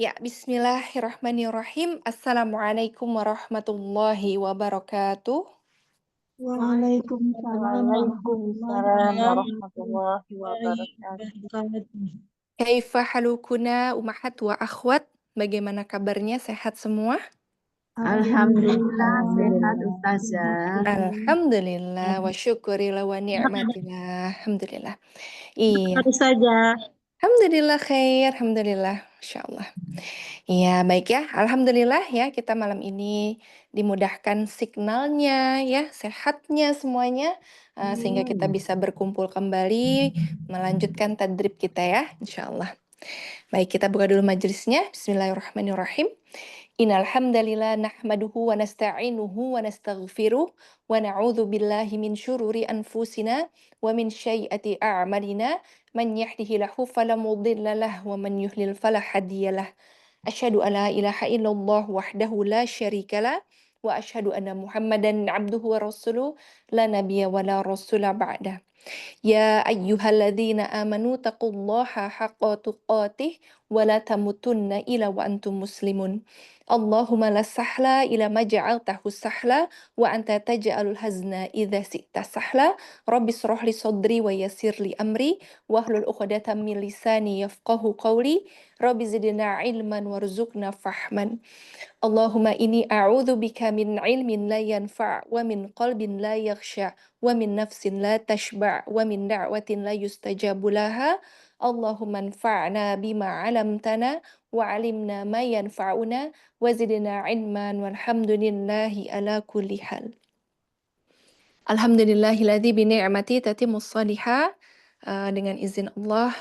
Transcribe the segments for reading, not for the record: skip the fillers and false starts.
Ya, bismillahirrahmanirrahim. Assalamualaikum warahmatullahi wabarakatuh. Waalaikumsalam Waalaikumsalam warahmatullahi warahmatullahi wabarakatuh. wabarakatuh. Kaifa halukuna umahat wa akhwat? Bagaimana kabarnya? Sehat semua? Alhamdulillah sehat Alhamdulillah. Ustazah. Alhamdulillah wa syukurillah wa ni'matillah. Alhamdulillah. Iya. Baru saja. Alhamdulillah khair. Alhamdulillah. Insyaallah. Iya, baik ya. Alhamdulillah ya, kita malam ini dimudahkan signalnya ya, sehatnya semuanya, sehingga kita bisa berkumpul kembali melanjutkan tadrib kita ya, insyaallah. Baik, kita buka dulu majelisnya. Bismillahirrahmanirrahim. Innal hamdalillah nahmaduhu wa nasta'inuhu wa nastaghfiruh wa na'udzu billahi min syururi anfusina wa min sayyiati a'malina. Man yahdihillahu fala mudilla lahu wa man yudlil fala hadiyalah. Asyhadu an la ilaha illallah wahdahu la syarikalah wa asyhadu anna Muhammadan abduhu wa rasuluh la nabiyya wa la rasula ba'dah. Ya ayyuhalladzina amanu taqullaha haqqa tuqatih wa la tamutunna illa wa antum muslimun. Allahumma la sahla ila ma ja'altahu sahla wa anta taj'alul hazna idza syi'ta sahla. Rabbi shrah li sadri wa yassir li amri wahlul 'uqdatam min lisani yafqahu qawli. Rabbi zidna ilman warzuqna fahman. Allahumma inni a'udzubika min ilmin la yanfa' wa min qalbin la yakhsha wa min nafsin la tashba' wa min da'watin la yustajabu laha. Allahumma anfa'na bima 'allamtana wa 'allimna ma yanfa'una wa zidna 'ilman walhamdulillahi ala kulli hal. Alhamdulillahilladzi bi ni'mati tatimmus shalihat. Dengan izin Allah,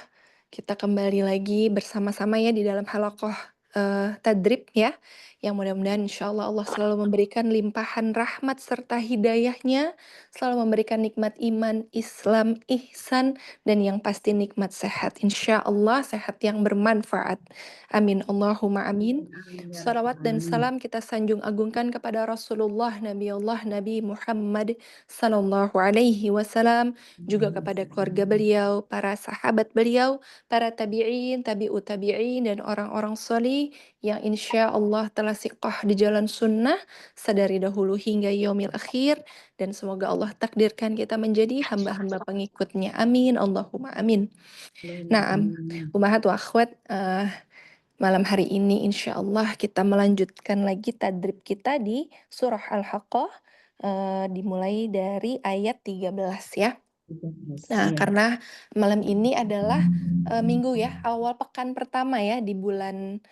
kita kembali lagi bersama-sama ya di dalam halaqah tadrib ya. Yang mudah-mudahan insyaallah Allah selalu memberikan limpahan rahmat serta hidayahnya, selalu memberikan nikmat iman, Islam, ihsan, dan yang pasti nikmat sehat. Insyaallah sehat yang bermanfaat. Amin. Allahumma amin. Salawat dan salam kita sanjung agungkan kepada Rasulullah Nabi Allah Nabi Muhammad Sallallahu Alaihi Wasallam, juga kepada keluarga beliau, para sahabat beliau, para tabi'in, tabi'ut tabi'in, dan orang-orang solih yang insya Allah telah siqah di jalan sunnah sedari dahulu hingga yaumil akhir, dan semoga Allah takdirkan kita menjadi hamba-hamba pengikutnya. Amin. Allahumma amin. Nah, ummahat wa akhwat, malam hari ini insya Allah kita melanjutkan lagi tadrib kita di surah Al-Haqqah, dimulai dari ayat 13 ya. Nah, karena malam ini adalah minggu ya, awal pekan pertama ya di bulan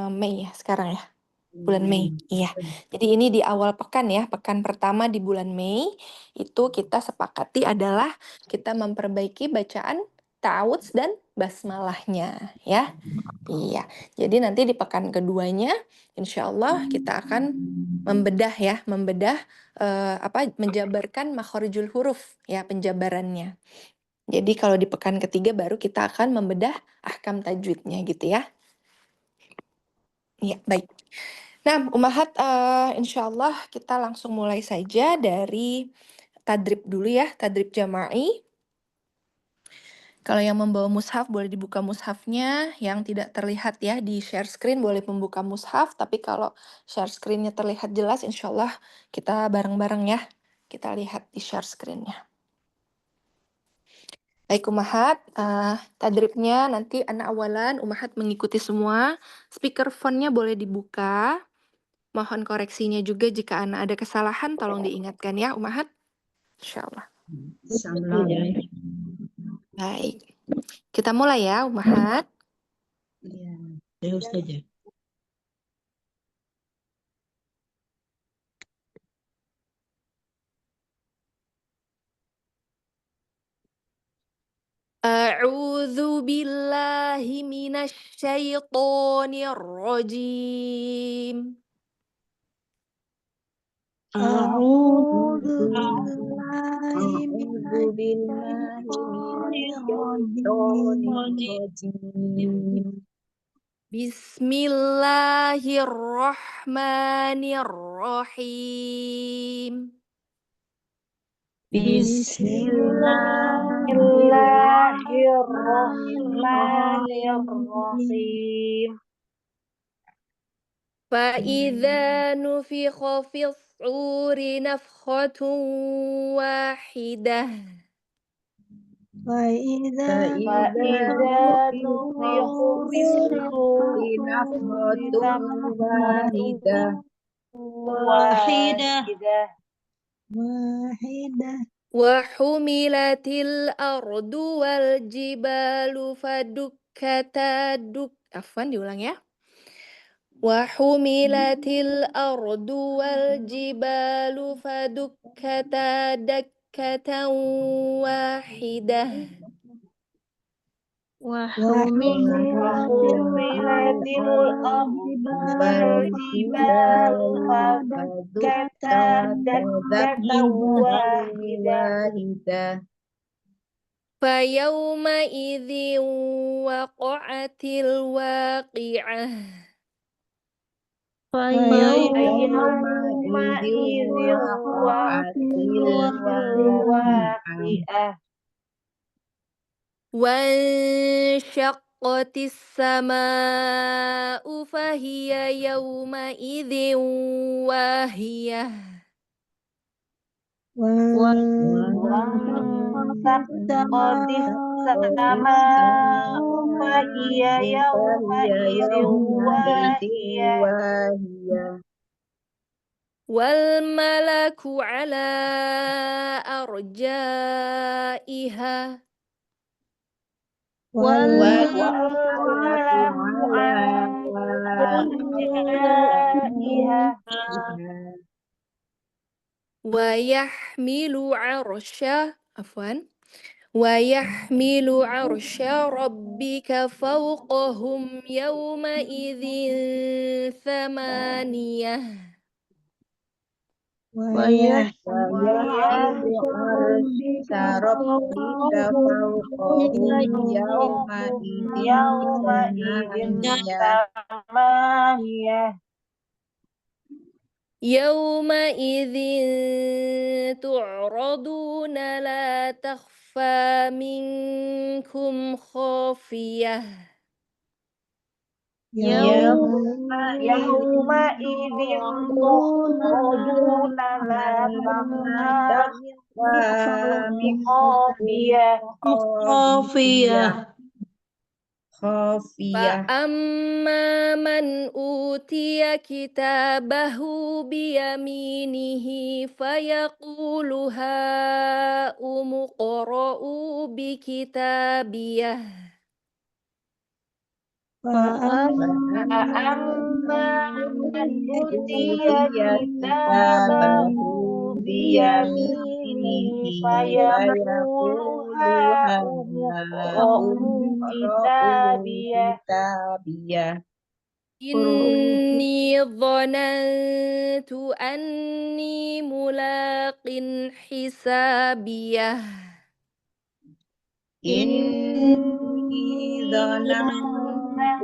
Mei ya sekarang ya. Bulan Mei, iya. Jadi ini di awal pekan ya, pekan pertama di bulan Mei, itu kita sepakati adalah kita memperbaiki bacaan ta'awudz dan basmalahnya ya. Iya, jadi nanti di pekan keduanya, insya Allah kita akan membedah ya, menjabarkan makhorijul huruf ya, penjabarannya. Jadi kalau di pekan ketiga baru kita akan membedah ahkam tajwidnya gitu ya. Iya, baik. Nah, ummahat, insya Allah kita langsung mulai saja dari tadrib dulu ya, tadrib jama'i. Kalau yang membawa mushaf boleh dibuka mushafnya, yang tidak terlihat ya di share screen boleh membuka mushaf, tapi kalau share screen-nya terlihat jelas, insya Allah kita bareng-bareng ya, kita lihat di share screen-nya. Baik ummahat, tadribnya nanti anak awalan, ummahat mengikuti semua, speakerphone-nya boleh dibuka, mohon koreksinya juga jika anak ada kesalahan, tolong diingatkan ya ummahat, insya Allah. Baik, kita mulai ya ummahat. Ya Ustazah. A'udzu billahi minasy syaithanir rajim. A'udzu A'udzu billahi minasyaitonir rajim. Bismillahirrahmanirrahim. Bismillahirrahmanirrahim. فإذا نفخ في الصور نفخة واحدة فإذا فإذا نفخ في الصور نفخة واحدة واحدة وحملت الأرض والجبال فدكتا diulang ya. وحملت الأرض والجبال فدكتا دكة واحدة وحملت الأرض والجبال فدكتا دكة واحدة فيومئذ وقعت الواقعة فيومئذ وقعت الواقعة وانشقت السماء فهي يومئذ واهية وانشقت السماء فهي يومئذ واهية والملك على أرجائها والملك على أرجائها ويحمل عرش ربك فوقهم يومئذ ثمانية ويحمل عرش ربك فوقهم يومئذ ثمانية يومئذ تعرضون لا تخفى منكم خافية يومئذ تعرضون لا تخفى منكم خافية فأما من أوتي كتابه بيمينه فيقول هاؤم اقرءوا بكتابيه فأما من أوتي كتابه بيمينه فيقول هاؤم اقرءوا كتابيه إني ظننت أني ملاق حسابيه إني ظننت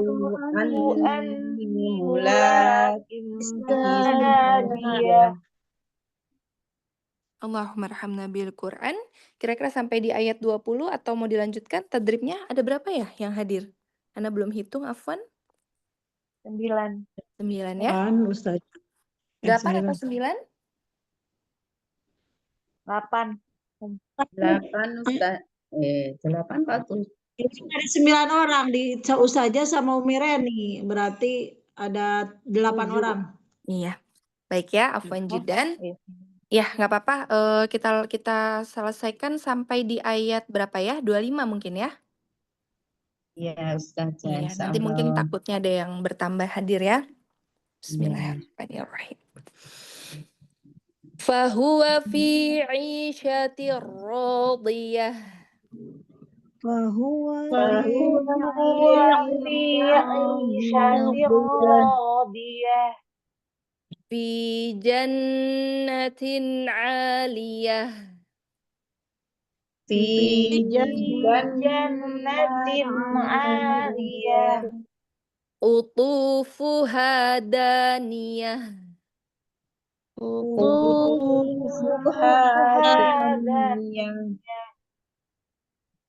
أني ملاق حسابيه Allahumma arhamna bil Quran. Kira-kira sampai di ayat 20 atau mau dilanjutkan tadribnya ada berapa ya yang hadir? Ana belum hitung, afwan. 9 9 ya? Ustaz. 8 atau 9? 8 8 Ustaz. 8 bagus. Ada 9 orang di Ustazah sama Umi Reni, berarti ada 8 orang. Iya. Baik ya, afwan jidan. Ya, nggak apa-apa. Kita selesaikan sampai di ayat berapa ya? 25 mungkin ya? Ya Ustaz. Iya, nanti mungkin takutnya ada yang bertambah hadir ya. Bismillahirrahmanirrahim. Fahuwa fi 'ishatir radiyah. Fahuwa في عيشة راضية Fi jannatin 'aliyah. Fi جنة عالية Utufuha daniyah. قطوفها دانية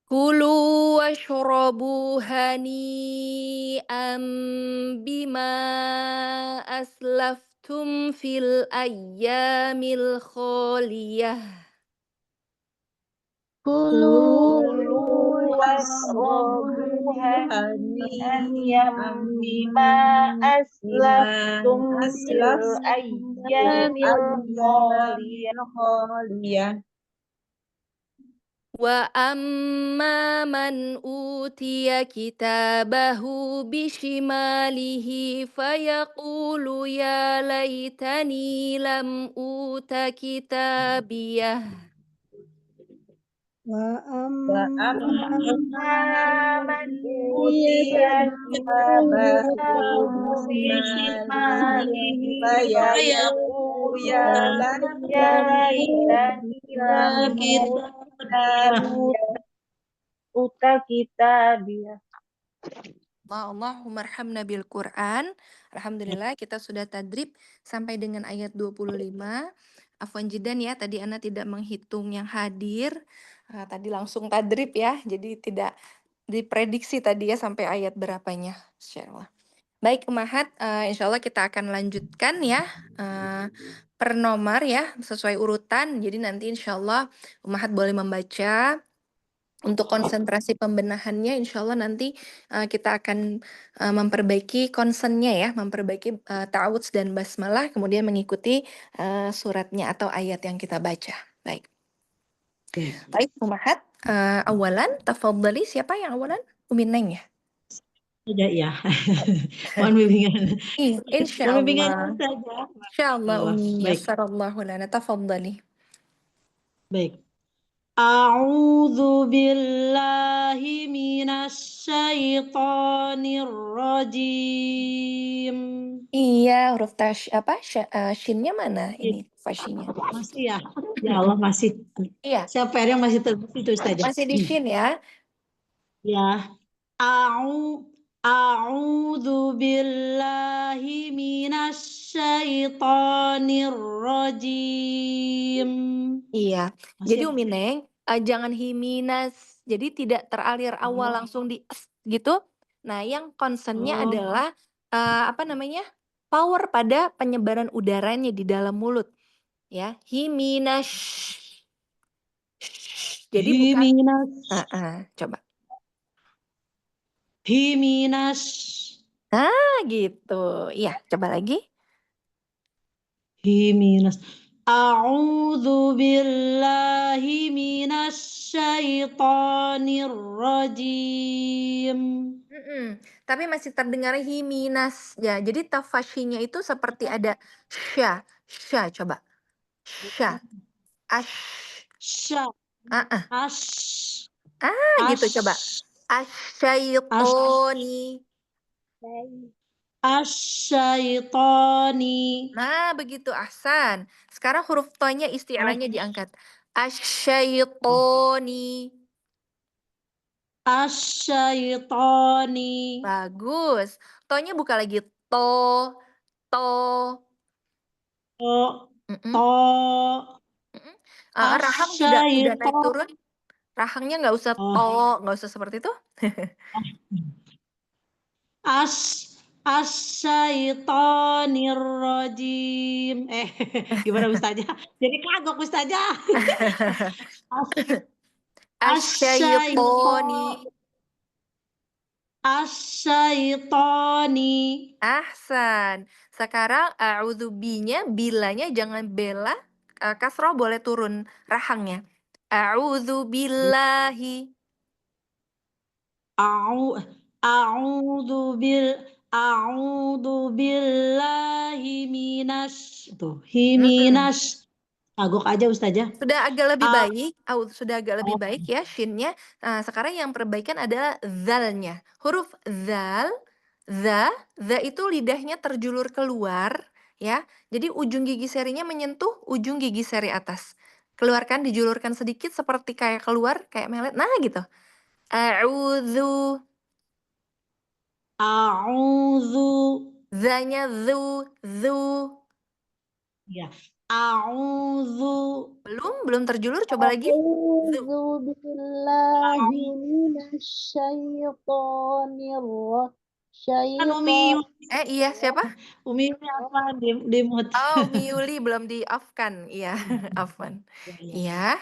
Kulu washrabu hani'an bima aslaftum fil ayyamil khaliyah. Kulu Kulu wasrabu wasrabu hani'an hani'an bima bima aslaftum fil aslaftum fil ayyamil khaliyah. ayyamil khaliyah. Wa amma man utiya kitabahu bishimalihi fayaqulu ya laitani lam uta kitabiyah. Wa Wa amma amma Man utiya kitabahu kitabahu bisimalihi bisimalihi fayaqulu fayaqulu ya ya laitani laitani lam kita uta kitabiyah. Allahumma arhamna bil Quran. Alhamdulillah kita sudah tadrib sampai dengan ayat 25. Afwan jidan ya, tadi Ana tidak menghitung yang hadir. Tadi langsung tadrib ya, jadi tidak diprediksi tadi ya sampai ayat berapanya. Insyaallah. Baik Umahat, insyaallah kita akan lanjutkan ya per nomor ya, sesuai urutan. Jadi nanti insyaallah Umahat boleh membaca. Untuk konsentrasi pembenahannya, insya Allah nanti kita akan memperbaiki concernnya ya, memperbaiki ta'awudz dan basmalah, kemudian mengikuti suratnya atau ayat yang kita baca. Baik, baik Umahat, awalan, tafadhali, siapa yang awalan? Umi Neng ya? saja ya. Mohon bimbingan. Insya Mohon bimbingan Allah. saja. Insya Allah Allah. Umi, Baik. yassarallahu lana, tafadhali. Baik. A'udzu billahi minasyaitonir rajim. Iya, huruf shinnya mana ini fashinya? Masih ya? Ya Allah masih. Iya, Siapa yang masih terbesit itu saja? masih di shin ya. Ya. A'udzu billahi minasyaitonir rajim. Iya, Masih jadi ya? Umi Neng, jangan himinas, jadi tidak teralir awal Oh. langsung di "s" gitu. Nah, yang concernnya Oh. adalah apa namanya, power pada penyebaran udaranya di dalam mulut, ya. Himinas, jadi bukan, Himinas. coba. Himinas. Gitu, iya, coba lagi. Himinas. A'udzu billahi minasyaitonir rajim. Tapi masih terdengar himinas, ya. Jadi tafashinya itu seperti ada sya, coba. Sya, ash, Sya. Ash. gitu coba. Asyaitoni. Asyaitoni. Nah, begitu ahsan. Sekarang huruf tonya isti'lanya diangkat. Asyaitoni. Asyaitoni. Bagus. Tonya buka lagi to. To. Mm-mm. To. Rahang tidak naik Asyaiton. turun. Rahangnya nggak usah nggak usah seperti itu. Asyaitonir rajim. Gimana Ustazah? Jadi kagok Ustazah. Asyaitoni. Asyaitoni. Ahsan. Sekarang a'udzubinya, bilanya jangan bela, kasroh boleh turun rahangnya. A'udzubillahi. A'udzu billahi minas. Kagok aja Ustazah. Sudah agak lebih baik, sudah agak lebih baik ya shinnya. Sekarang yang perbaikan adalah zalnya. Huruf zal, za itu lidahnya terjulur keluar, ya. Jadi ujung gigi serinya menyentuh ujung gigi seri atas. Keluarkan, dijulurkan sedikit seperti kayak keluar, kayak melet. Nah, gitu. A'udzu. Zanya zu. Ya. A'udzu. Belum terjulur, coba lagi. A'udzu billahi minasyaitonir rajim. Kan Umi syaitan. Iya, siapa? Umi apa di mute. Oh, Umi Yuli belum di-off-kan. Iya, afwan. Ya, ya. Iya.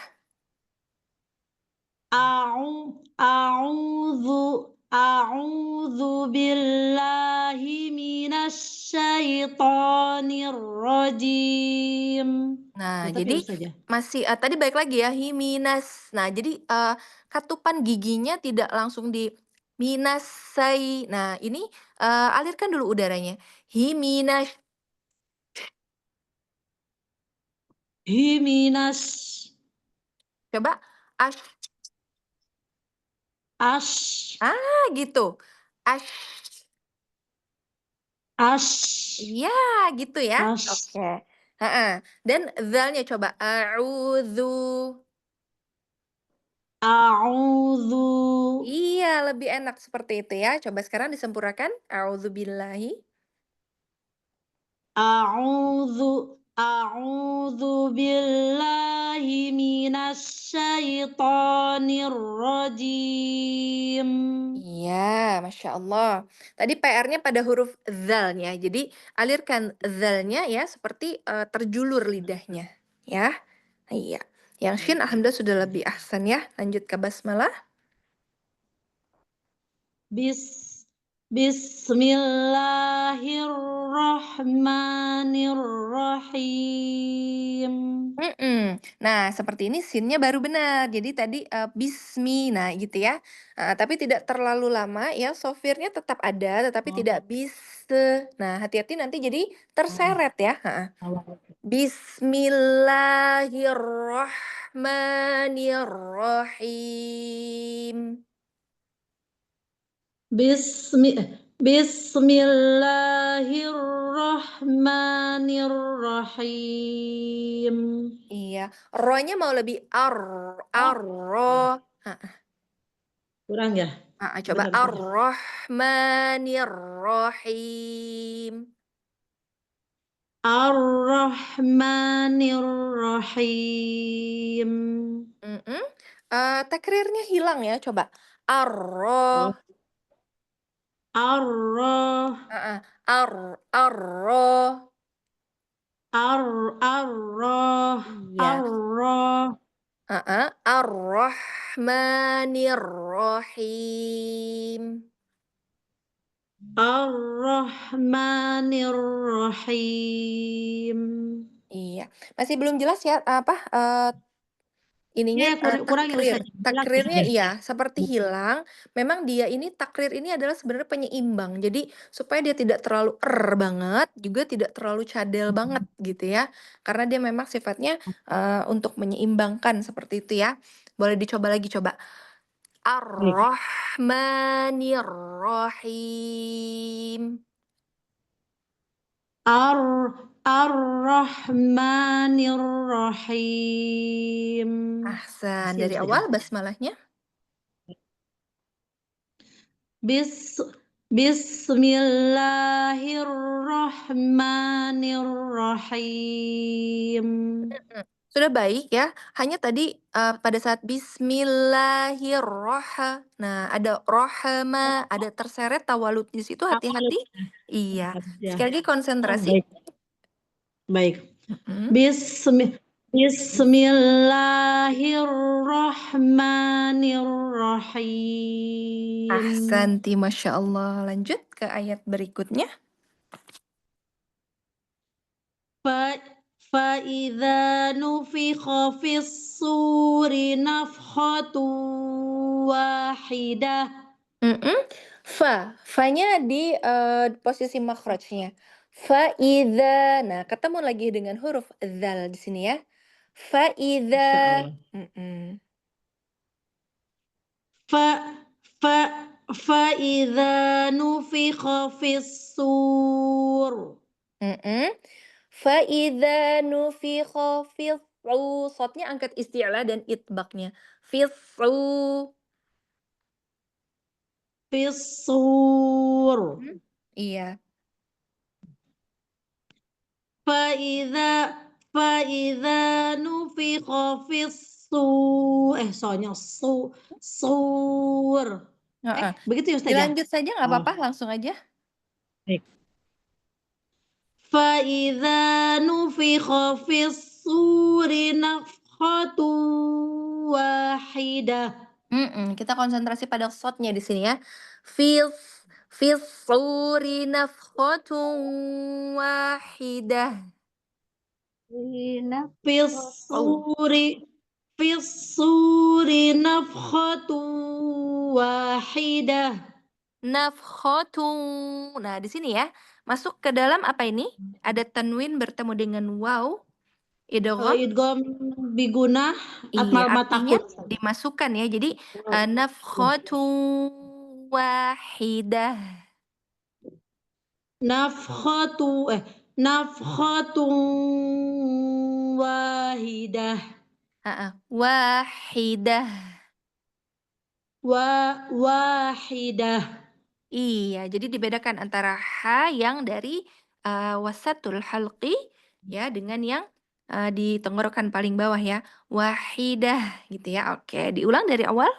A'udzu a'udzu billahi minasyaitonir rajim. Nah, Tetap jadi ya Ustazah? masih tadi balik lagi ya, himinas. Nah, jadi katupan giginya tidak langsung di minasai. Nah, ini alirkan dulu udaranya. Himinas. Himinas Coba ash. ash Gitu. Ash. ash Iya, gitu ya. ash Oke. Heeh. Dan zalnya coba a'udzu. a'udzu Iya, lebih enak seperti itu ya. Coba sekarang disempurnakan. A'udzubillahi. a'udzu a'udzu billahi minasyaitonir rajim. Iya, Masya Allah. Tadi PR-nya pada huruf zalnya. Jadi alirkan zalnya ya seperti terjulur lidahnya. Ya, iya. Yang shin alhamdulillah sudah lebih ahsan ya. Lanjut ke basmalah. Bis Bismillahirrahmanirrahim. Mm-mm. Nah, seperti ini sinnya baru benar. Jadi tadi bismi, nah gitu ya. Tapi tidak terlalu lama ya. Sofirnya tetap ada, tetapi Oh, tidak bis. Nah, hati-hati nanti jadi terseret ya. awal. Bismillahirrahmanirrahim. Bismi Bismillahirrahmanirrahim. Iya, rohnya mau lebih Oh, arroh. kurang ya? Coba Benar, Ustazah. ar-Rahmanir-Rahim. Ar-Rahmanir-Rahim. Mhm. Takrirnya hilang ya, coba. Arroh. Oh, Ar-Rah Arroh. Ar-Rah Iya. Ar-Rah Ar-Rahmanir-Rahim. Ar-Rahmanir-Rahim. Iya. Masih belum jelas ya apa ininya Ya, kurang ya Ustazah. Jelas takrirnya ya. iya seperti hilang. Memang dia ini takrir ini adalah sebenarnya penyeimbang. Jadi supaya dia tidak terlalu banget, juga tidak terlalu cadel banget gitu ya. Karena dia memang sifatnya untuk menyeimbangkan seperti itu ya. Boleh dicoba lagi coba. Baik. Ar-Rahmanir-Rahim. Ar-Rahmanir-Rahim. Ahsan. Makasih ya Dari Ustazah. awal basmalahnya. Bis Bismillahirrahmanirrahim. Sudah baik ya, hanya tadi, pada saat nah ada rohama, ada terseret tawalud di situ hati-hati. Iya, Ya. sekali lagi Oh, konsentrasi. baik. Baik. Mhm. Bismillahirrahmanirrahim. Ahsanti, Masya Allah. Lanjut ke ayat berikutnya. فإذا نفخ في الصور نفخة واحدة. Fa-nya di posisi makhrajnya. Fa-idza. Nah, ketemu lagi dengan huruf dzal di sini ya. Fa-idza. Mhm. fa fa فإذا نفخ في الصور. Fa-idza nufikha fis-sur. Shadnya angkat isti'la dan itbaqnya. Fis-sur. في الصور. Iya. فإذا نفخ في الصور. صور. Heeh. Begitu ya Ustazah? Dilanjut saja nggak apa-apa, langsung aja. فإذا نفخ في الصور نفخة واحدة. Kita konsentrasi pada shotnya di sini ya. Fis suri nafkhatun wahidah. في الصور في الصور نفخة واحدة. Nafkhatun. Nah, di sini ya, masuk ke dalam apa ini? Ada tanwin bertemu dengan waw. Idgham. Idgham bigunah Iya, atmal artinya matakut. dimasukkan ya. Jadi nafkhatun wahidah. Nafkhatun wahidah. Wahidah. Wahidah. Iya, jadi dibedakan antara ha yang dari wasatul halqi ya dengan yang di tenggorokan paling bawah ya. Wahidah gitu ya. Oke, diulang dari awal.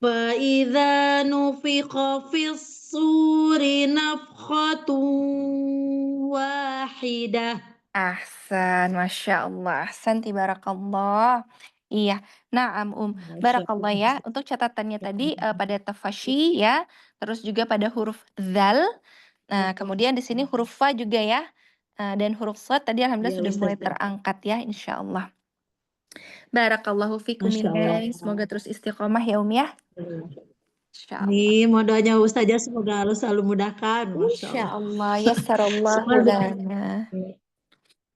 فإذا نفخ في الصور نفخة واحدة. Ahsan, Masya Allah. Ahsan, barakallah. Iya, naam barakallah ya. Untuk catatannya tadi pada tafashi ya, terus juga pada huruf zal. Nah, kemudian di sini huruf fa juga ya. Dan huruf shad tadi alhamdulillah Ya, sudah mulai Ustazah. terangkat ya, insya Allah. Barakallahu fikum Masya Allah. Semoga terus istiqomah ya ya. Insya Allah. Ini mau doanya Ustazah semoga Allah selalu mudahkan. Masya Insya Allah. Allah. Yassarallahu Semoga lana.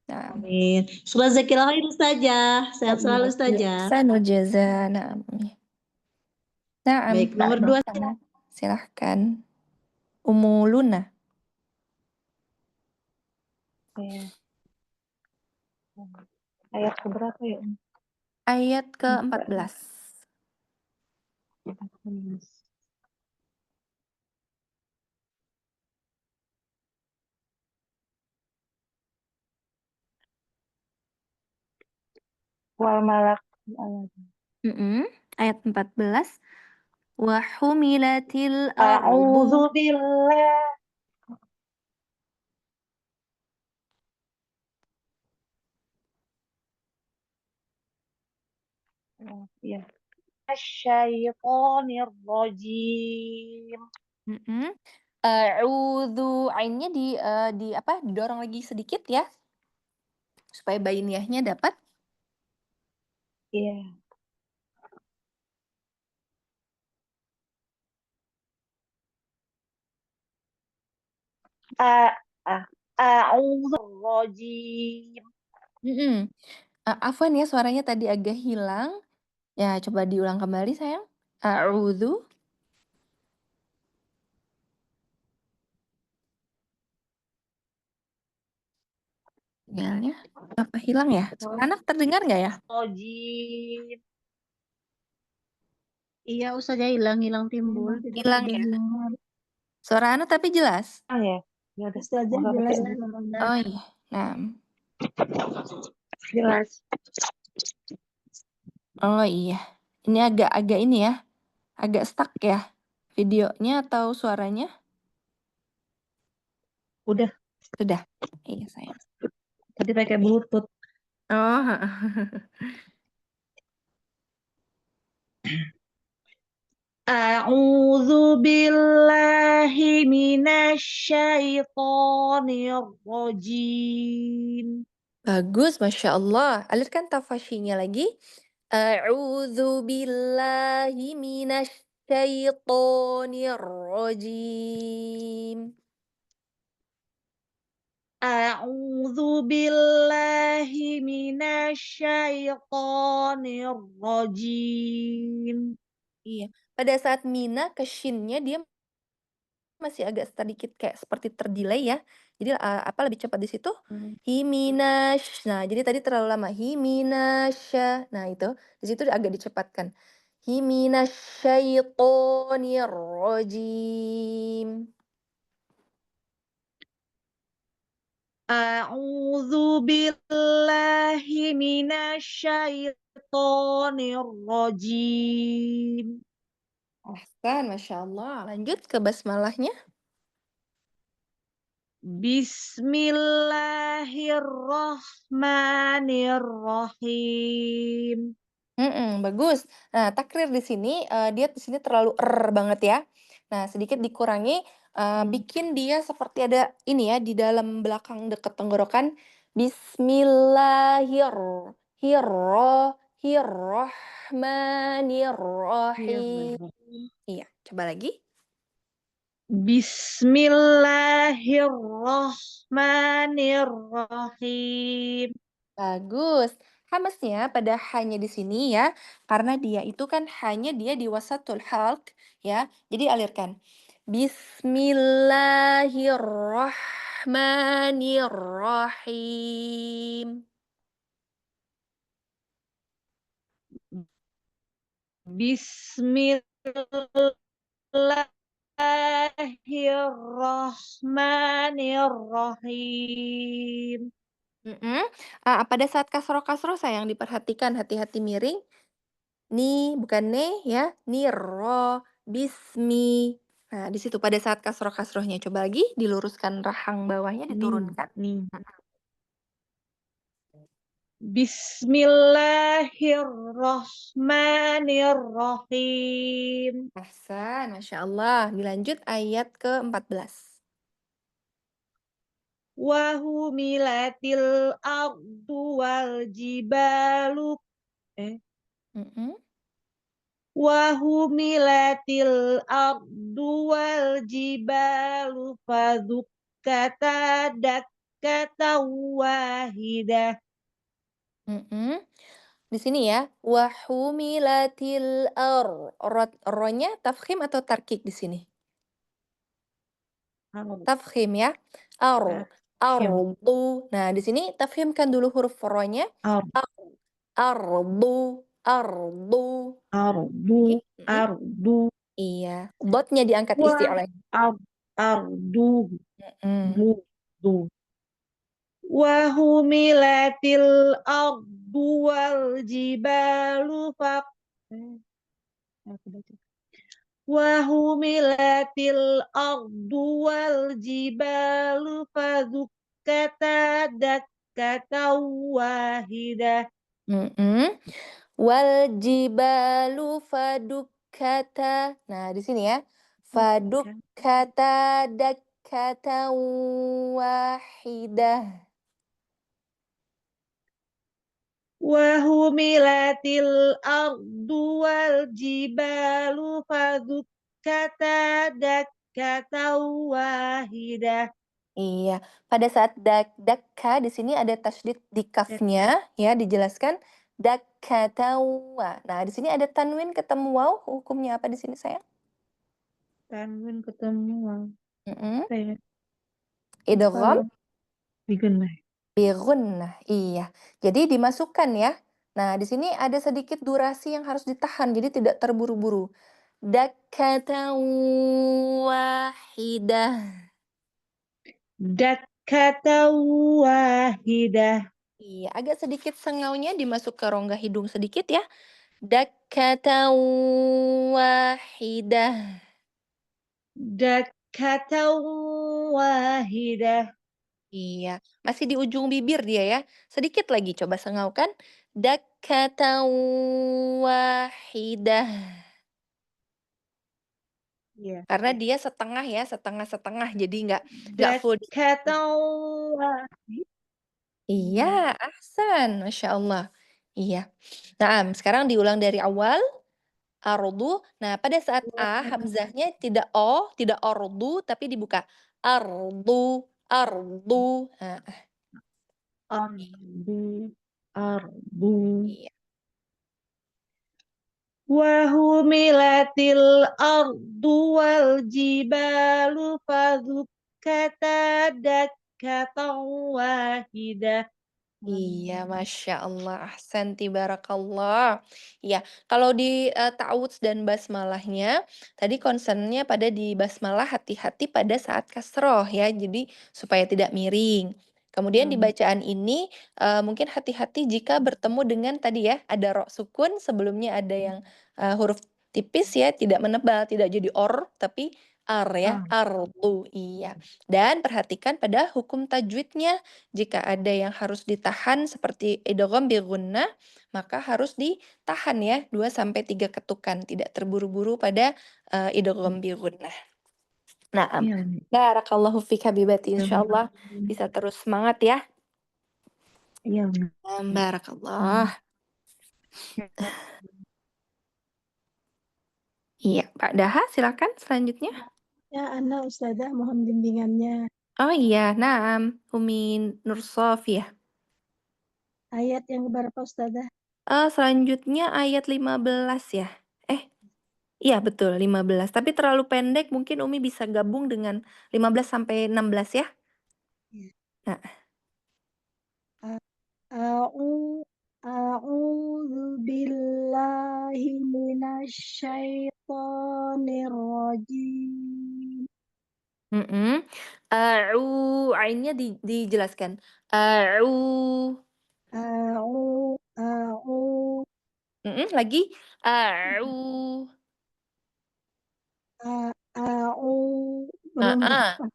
Nah, amin. Surah Zakirah khair Ustazah. Sehat selalu Ustazah. Ahsanul jaza. Naam. Naam. Baik, nomor 2. Silahkan. Ummu Luna. Ayat keberapa ya? Ayat ke-14. Wal malak. Ayat 14. Wa humilatil A'udzu ardu. billah. Ya. Asyaitonir rajim. A'udzu ainnya di apa? Didorong lagi sedikit ya. Supaya bainiyahnya dapat. Iya. A'udzu rajim. Afwan ya suaranya tadi agak hilang. Ya, coba diulang kembali sayang. A'udzu. Sinyalnya apa hilang ya? Suara anak terdengar nggak ya? Rajim. Iya, Ustazah hilang timbul. Tidak Hilang ada ya? dengar. Suara anak tapi jelas. Ya. Ya udah. Ustazah Nggak jelas. pakai. Oh iya. Nah. Jelas. Oh iya. Ini agak ini ya. Agak stuck ya. Videonya atau suaranya? Udah. Sudah. Iya, sayang. Tadi pakai Bluetooth. Oh. A'udzu billahi minasyaitonir rajim. Bagus, Masya Allah. Alirkan tafasyinya lagi. A'udzu billahi minasyaitonir rajim. A'udzu billahi minasyaitonir rajim. Iya. Pada saat mina ke shinnya dia masih agak sedikit kayak seperti terdelay ya. Jadi apa lebih cepat di situ? Himinash. Nah, jadi tadi terlalu lama. Himinasya. Nah, itu di situ agak dicepatkan. Himinasyaitonir rajim. A'udzu billahi minasyaitonir rajim. Ahsan, Masya Allah. Lanjut ke basmalahnya. Bismillahirrahmanirrahim. Bagus. Nah, takrir di sini, dia di sini terlalu banget ya. Nah, sedikit dikurangi, Hmm. bikin dia seperti ada ini ya, di dalam belakang dekat tenggorokan, Bismillahir hirro hirrohmanirrohim. Iya, coba lagi. Bismillahirrahmanirrahim. Bagus. Hamesnya pada hanya di sini ya, karena dia itu kan hanya dia di wasatul halq ya. Jadi alirkan. Bismillahirrahmanirrahim. Bismillahirrahmanirrahim. Mm-mm. Pada saat kasroh-kasroh sayang diperhatikan hati-hati miring. Ni bukan ne ya, ni ro bismi. Nah, di situ pada saat kasroh-kasrohnya coba lagi diluruskan rahang bawahnya diturunkan. Nih. Bismillahirrahmanirrahim. Ahsan, Masya Allah. Dilanjut ayat ke-14. Wahumilatil ardu wal jibalu Mm-mm. wahumilatil ardu wal jibalu fadukkata dakkata wahidah. Mm-mm. Di sini ya, wahumilatil Ro-nya tafkhim atau tarkik di sini? Tafkhim ya. Ar. Ardu. Nah, di sini tafkhimkan dulu huruf ro-nya. Ar Ardu. Ardu. ardu Oke. Mm-mm. ardu Iya. Dotnya diangkat wa isi oleh. ar ardu Mm-mm. du du wahumilatil ardu wal jibalu faq aku baca. Wahumilatil ardu wal jibalu fadukkata dakkata wahidah. Mm-mm. Wal jibalu fadukkata. Nah, di sini ya. Fadukkata dakkata wahidah. Wahumilatil ardu wal jibalu fadukkata dakkata wahidah. Iya, pada saat dakka di sini ada tasydid di kafnya ya, dijelaskan dakkatawa. Nah, di sini ada tanwin ketemu waw, hukumnya apa di sini sayang? Tanwin ketemu waw. Mm-mm. Saya Idgham digenah. Bigunnah, iya. Jadi dimasukkan ya. Nah, di sini ada sedikit durasi yang harus ditahan, jadi tidak terburu-buru. Dakkatan wahidah. Dakkata wahidah. Iya, agak sedikit sengaunya dimasuk ke rongga hidung sedikit ya. Dakkatan wahidah. Dakkata wahidah. Iya, masih di ujung bibir dia ya. Sedikit lagi coba sengaukan. Dakkatan wahidah. Iya. Karena dia setengah ya, setengah-setengah, jadi nggak full. Dakkata wahidah. Iya, ahsan, Masya Allah. Iya. Nah, sekarang diulang dari awal. Ardu. Nah, pada saat hamzahnya tidak tidak ordu, tapi dibuka. Ardu, ardu. Nah, Ardu ardu. iya. Wahumilatil ardu wal jibalu fadukkata dakkata wahidah. Iya, Masya Allah. Ahsanti barakallah. Iya, kalau di ta'awudz dan basmalahnya, tadi concernnya pada di basmalah hati-hati pada saat kasroh ya, jadi supaya tidak miring. Kemudian di Hmm. bacaan ini, mungkin hati-hati jika bertemu dengan tadi ya, ada ro sukun, sebelumnya ada yang, huruf tipis ya, tidak menebal, tidak jadi tapi ar ya, Ah. ardu, iya. Dan perhatikan pada hukum tajwidnya, jika ada yang harus ditahan seperti idgham bi gunnah, maka harus ditahan ya, 2 sampai 3 ketukan, tidak terburu-buru pada, idgham bi gunnah. Naam. Iya, Umi. Barakallahu fik habibati, Iya, Umi. insyaallah bisa terus semangat ya. Iya, Umi. Barakallah. Iya, Pak Daha silakan selanjutnya. Ya, Ana Ustazah mohon bimbingannya. Oh iya, naam, Umi Nur Sofiyah. Ayat yang berapa Ustazah? Selanjutnya ayat 15 ya? Eh, iya betul 15, tapi terlalu pendek mungkin Umi bisa gabung dengan 15 sampai 16 ya? Iya. Nah, A a'u a'udzu billahi minasyaitonir rajim. mhm. Ainnya dijelaskan. A'u, A'u a'u lagi. A'u. a a'u belum Heeh. dapat.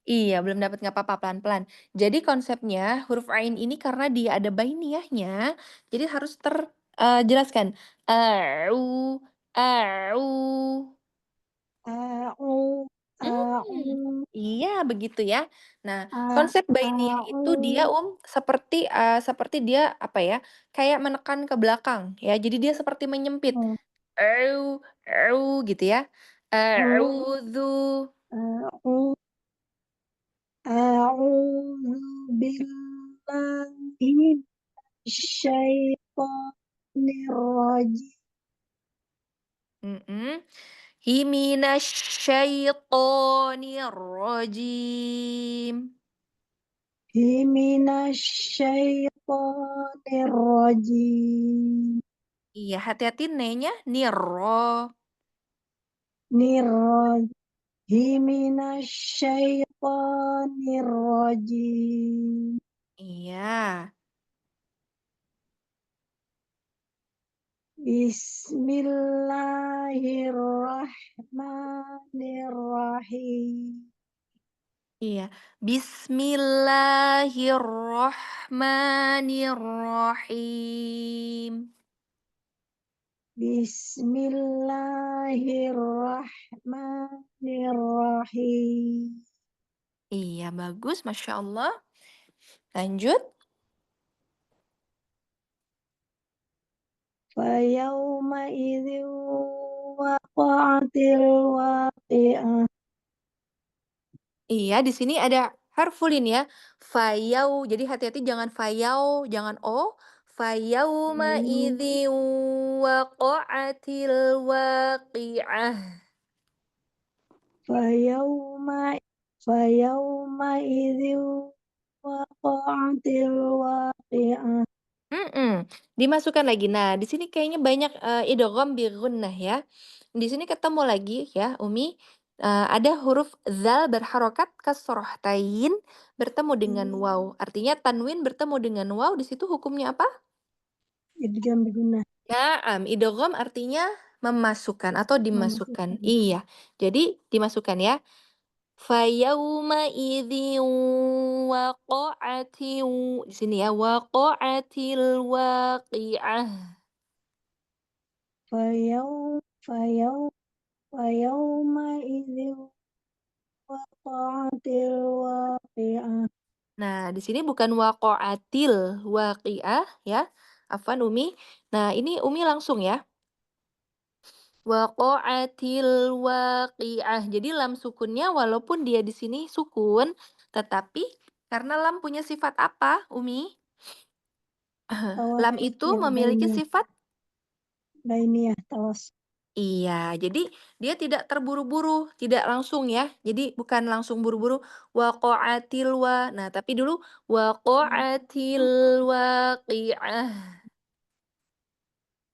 Iya, belum dapat nggak apa-apa, pelan-pelan. Jadi konsepnya huruf ain ini karena dia ada bainiyahnya, jadi harus jelaskan. A'u, a'u. A'u Hmm, a'u iya begitu ya. Nah, a konsep bainiyah itu dia a'u seperti dia apa ya, kayak menekan ke belakang ya. Jadi dia seperti menyempit. oh, Au, au gitu ya. a'u A'udzu. a'u a'udzu billahi syaitonir rajim. Mhm. Minasyaitonir rajim. Minasyaitonir rajim. Iya, hati-hati ne-nya niro. Niraj minasyaitonir rajim. Iya. Bismillahirrahmanirrahim. Iya. Bismillahirrahmanirrahim. Bismillahirrahmanirrahim. Iya, bagus, Masya Allah. Lanjut. Fayauma idzin waqa'atil waqi'ah. Iya, di sini ada harfulin ya. Fayau. Jadi hati-hati jangan fayau, jangan o. Fayauma idzin waqa'atil waqi'ah. Fayauma fayauma idzin waqa'atil waqi'ah. Mhm, dimasukkan lagi. Nah, di sini kayaknya banyak, idgham bi gunnah ya. Di sini ketemu lagi ya, Umi, ada huruf dzal berharokat kasrohtain bertemu dengan waw. Artinya tanwin bertemu dengan waw, di situ hukumnya apa? Idgham biguna Na'am, idgham artinya memasukkan atau dimasukkan. memasukkan. Iya, jadi dimasukkan ya. Fayauma idzin waqa'atil di sini ya, waqa'atil waqi'ah. Fayau fayau fayauma idzin waqa'atil waqi'ah. Nah, di sini bukan waqa'atil waqi'ah ya, afwan Umi. Nah, ini Umi langsung ya, waqa'atil waqi'ah. Jadi lam sukunnya walaupun dia di sini sukun, tetapi karena lam punya sifat apa, Umi? Lam Tawassut itu ya memiliki bainiyah. sifat. Bainiyah tawassut. Iya, jadi dia tidak terburu-buru, tidak langsung ya. Jadi bukan langsung buru-buru waqa'atil wa. Nah, tapi dulu waqa'atil waqi'ah.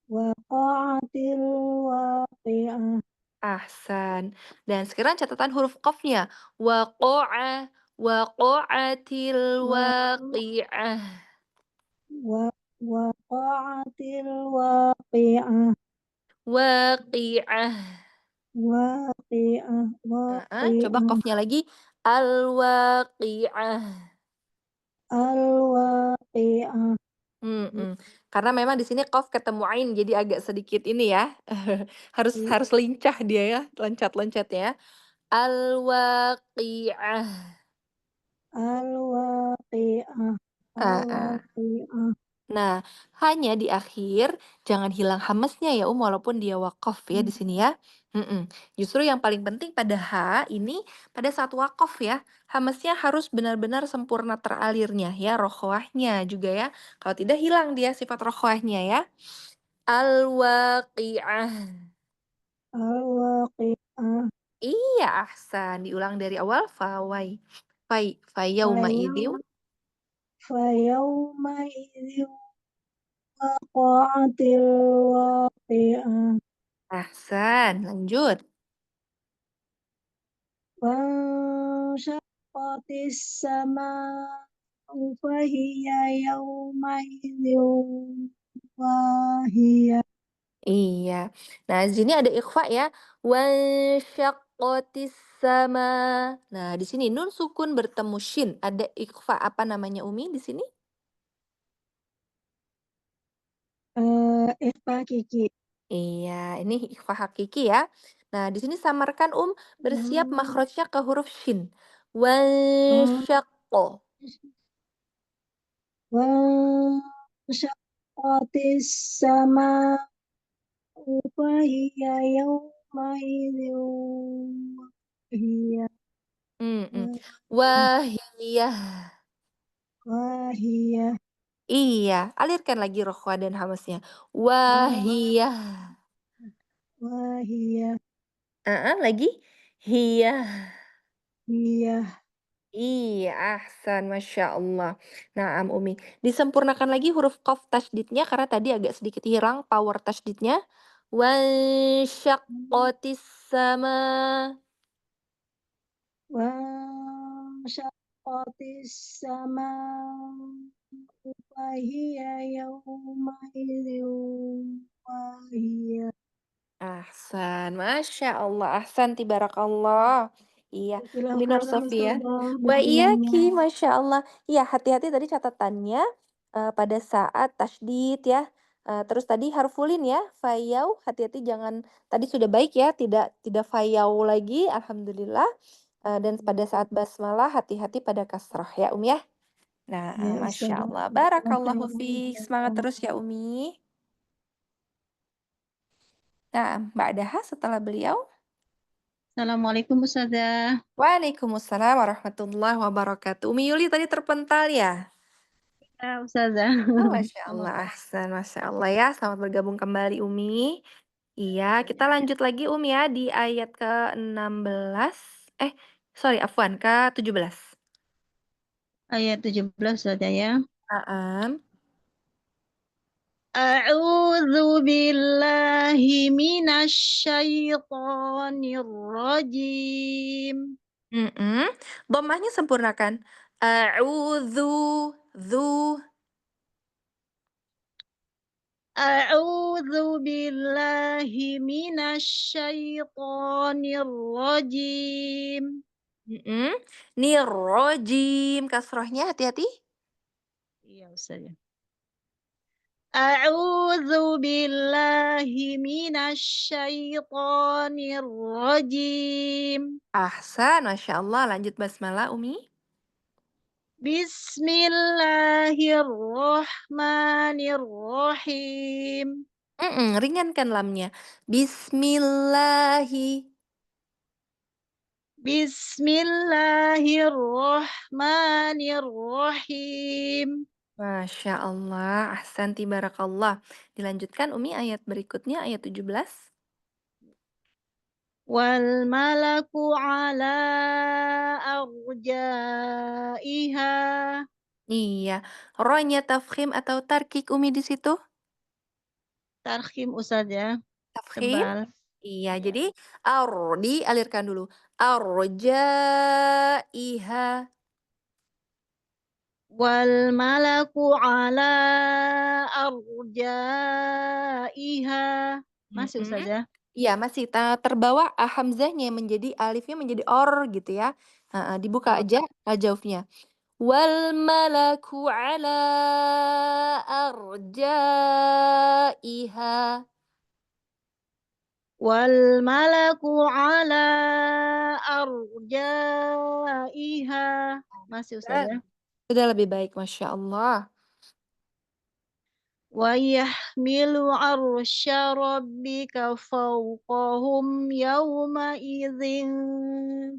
Waqa'atil waqi'ah. Ahsan. Dan sekarang catatan huruf qafnya. Waqa'a, waqa'atil wa waqi'ah. wa waqa'atil waqi'ah. Waqi'ah. Waqi'ah, Heeh, coba waqi'ah, qafnya lagi, al-waqi'ah. al-waqi'ah. Karena memang di sini qaf ketemu ain jadi agak sedikit ini ya, harus I harus lincah dia ya, loncat-loncatnya ya. Al-waqi'ah. al-waqi'ah, Heeh. al-waqi'ah. Nah, hanya di akhir jangan hilang hamesnya ya, walaupun dia waqaf ya di sini ya. Justru yang paling penting pada ini pada saat waqaf ya, hamesnya harus benar-benar sempurna teralirnya ya, rokhawahnya juga ya. Kalau tidak hilang dia sifat rokhawahnya ya. Al-waqi'ah. Al-waqi'ah, Iya, ahsan. Diulang dari awal, yauma idzin. fayauma fayauma idzin waqa'atil waqi'ah. Ahsan, lanjut. Wanshaqqatis sama'u fahiya yauma idzin wahiyah. Iya. Nah, di sini ada ikhfa ya. Wansyaqqatis sama. Nah, di sini nun sukun bertemu shin. Ada ikhfa apa namanya Umi di sini? Ikhfa Kiki. Iya, ini ikhfa hakiki ya. Nah, di sini samarkan bersiap Wah, makhrajnya ke huruf shin. Wansyaqqo. wansyaqqatis sama'u fahiya yawmaidhin wahiyah. Mm-mm. Wahiyah. Wahiyah. Iya, alirkan lagi rokhwa dan hamasnya. Wah- Wahiyah. Wahiyah. Lagi. Hiyah. Hiyah. Iya, ahsan, Masya Allah. Nah, Umi, disempurnakan lagi huruf qaf tasdidnya karena tadi agak sedikit hilang power tasdidnya. Wansyaqqatis sama. Wansyaqqatis sama'u fahiya yawmaidhin wahiyah. Ahsan, Masya Allah, ahsan, tibarakallah. Iya, Umi Nur Silakan Sofia. Ustazah Wa doanya. iyaki, Masya Allah. Iya, hati-hati tadi catatannya pada saat tasdid ya. Terus tadi harfulin ya, fayau, hati-hati jangan, tadi sudah baik ya, tidak tidak fayau lagi, Alhamdulillah. Dan pada saat basmalah, hati-hati pada kasroh ya, Umi ya. Nah, Ya Masya Ustazah. Allah. Masya Barakallahu Allah. fiik. Semangat terus ya, Umi. Nah, Mbak Daha setelah beliau. Assalamualaikum Ustazah. Waalaikumsalam warahmatullahi wabarakatuh. Umi Yuli tadi terpental ya? Ya Ustazah. Oh, Masya Sama Allah, ahsan, Masya Allah ya. Selamat bergabung kembali Umi. Iya, kita lanjut lagi Umi ya di ayat ke-16. Sorry, afwan, ke-17. ayat 17 Ustazah ya. Naam. A'udzu billahi minasy syaithanir rajim. Mm-mm. Dhammahnya sempurnakan. A'udzu, dzu. A'udzu billahi minasy syaithanir rajim. Mm-mm. Nirrojim. Kasrohnya hati-hati. Iya Ustazah. A'udzu billahi minasy syaithanir rajim. Ahsan, Masya Allah. Lanjut basmalah Umi. Bismillahirrahmanirrahim. Ringankan lamnya. Bismillahi. Bismillahirrahmanirrahim. Masya Allah. Ahsanti barakallah. Dilanjutkan Umi ayat berikutnya, ayat 17. Wal malaku ala arjaiha. Iya. Rohnya tafkhim atau tarkik Umi di situ? Tarhim Ustaz ya. Tafkhim. Tebal. Iya, Ya. jadi dialirkan dulu. Arjaiha. wal malaku ala arjaiha. Masih Mhm. Ustazah? Iya, masih terbawa hamzahnya menjadi alifnya menjadi gitu ya. Heeh, dibuka Oh. aja jaufnya. Wal malaku ala arjaiha. Wal malaku ala arjaiha. Masih Dan Ustazah? sudah lebih baik, Masya Allah. Wa yahmilu arsya rabbika fawqahum yawma idzin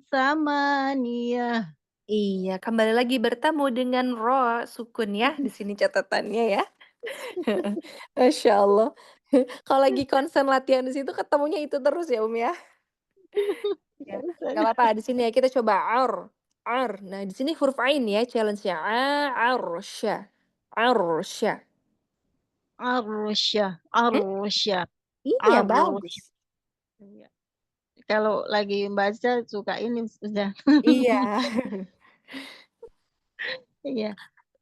samaniyah. Iya, kembali lagi bertemu dengan ro sukun ya di sini catatannya ya. Masya Allah. Kalau lagi konsen latihan di situ ketemunya itu terus ya ya. Ya, nggak apa-apa. Di sini ya kita coba ar. Nah, di sini huruf ain ya challenge-nya. Arsya. Arsya. Arsya, Hmm? arsya, Iya, arsya. bagus. Iya. Kalau lagi baca suka ini Ustazah. Iya. Iya.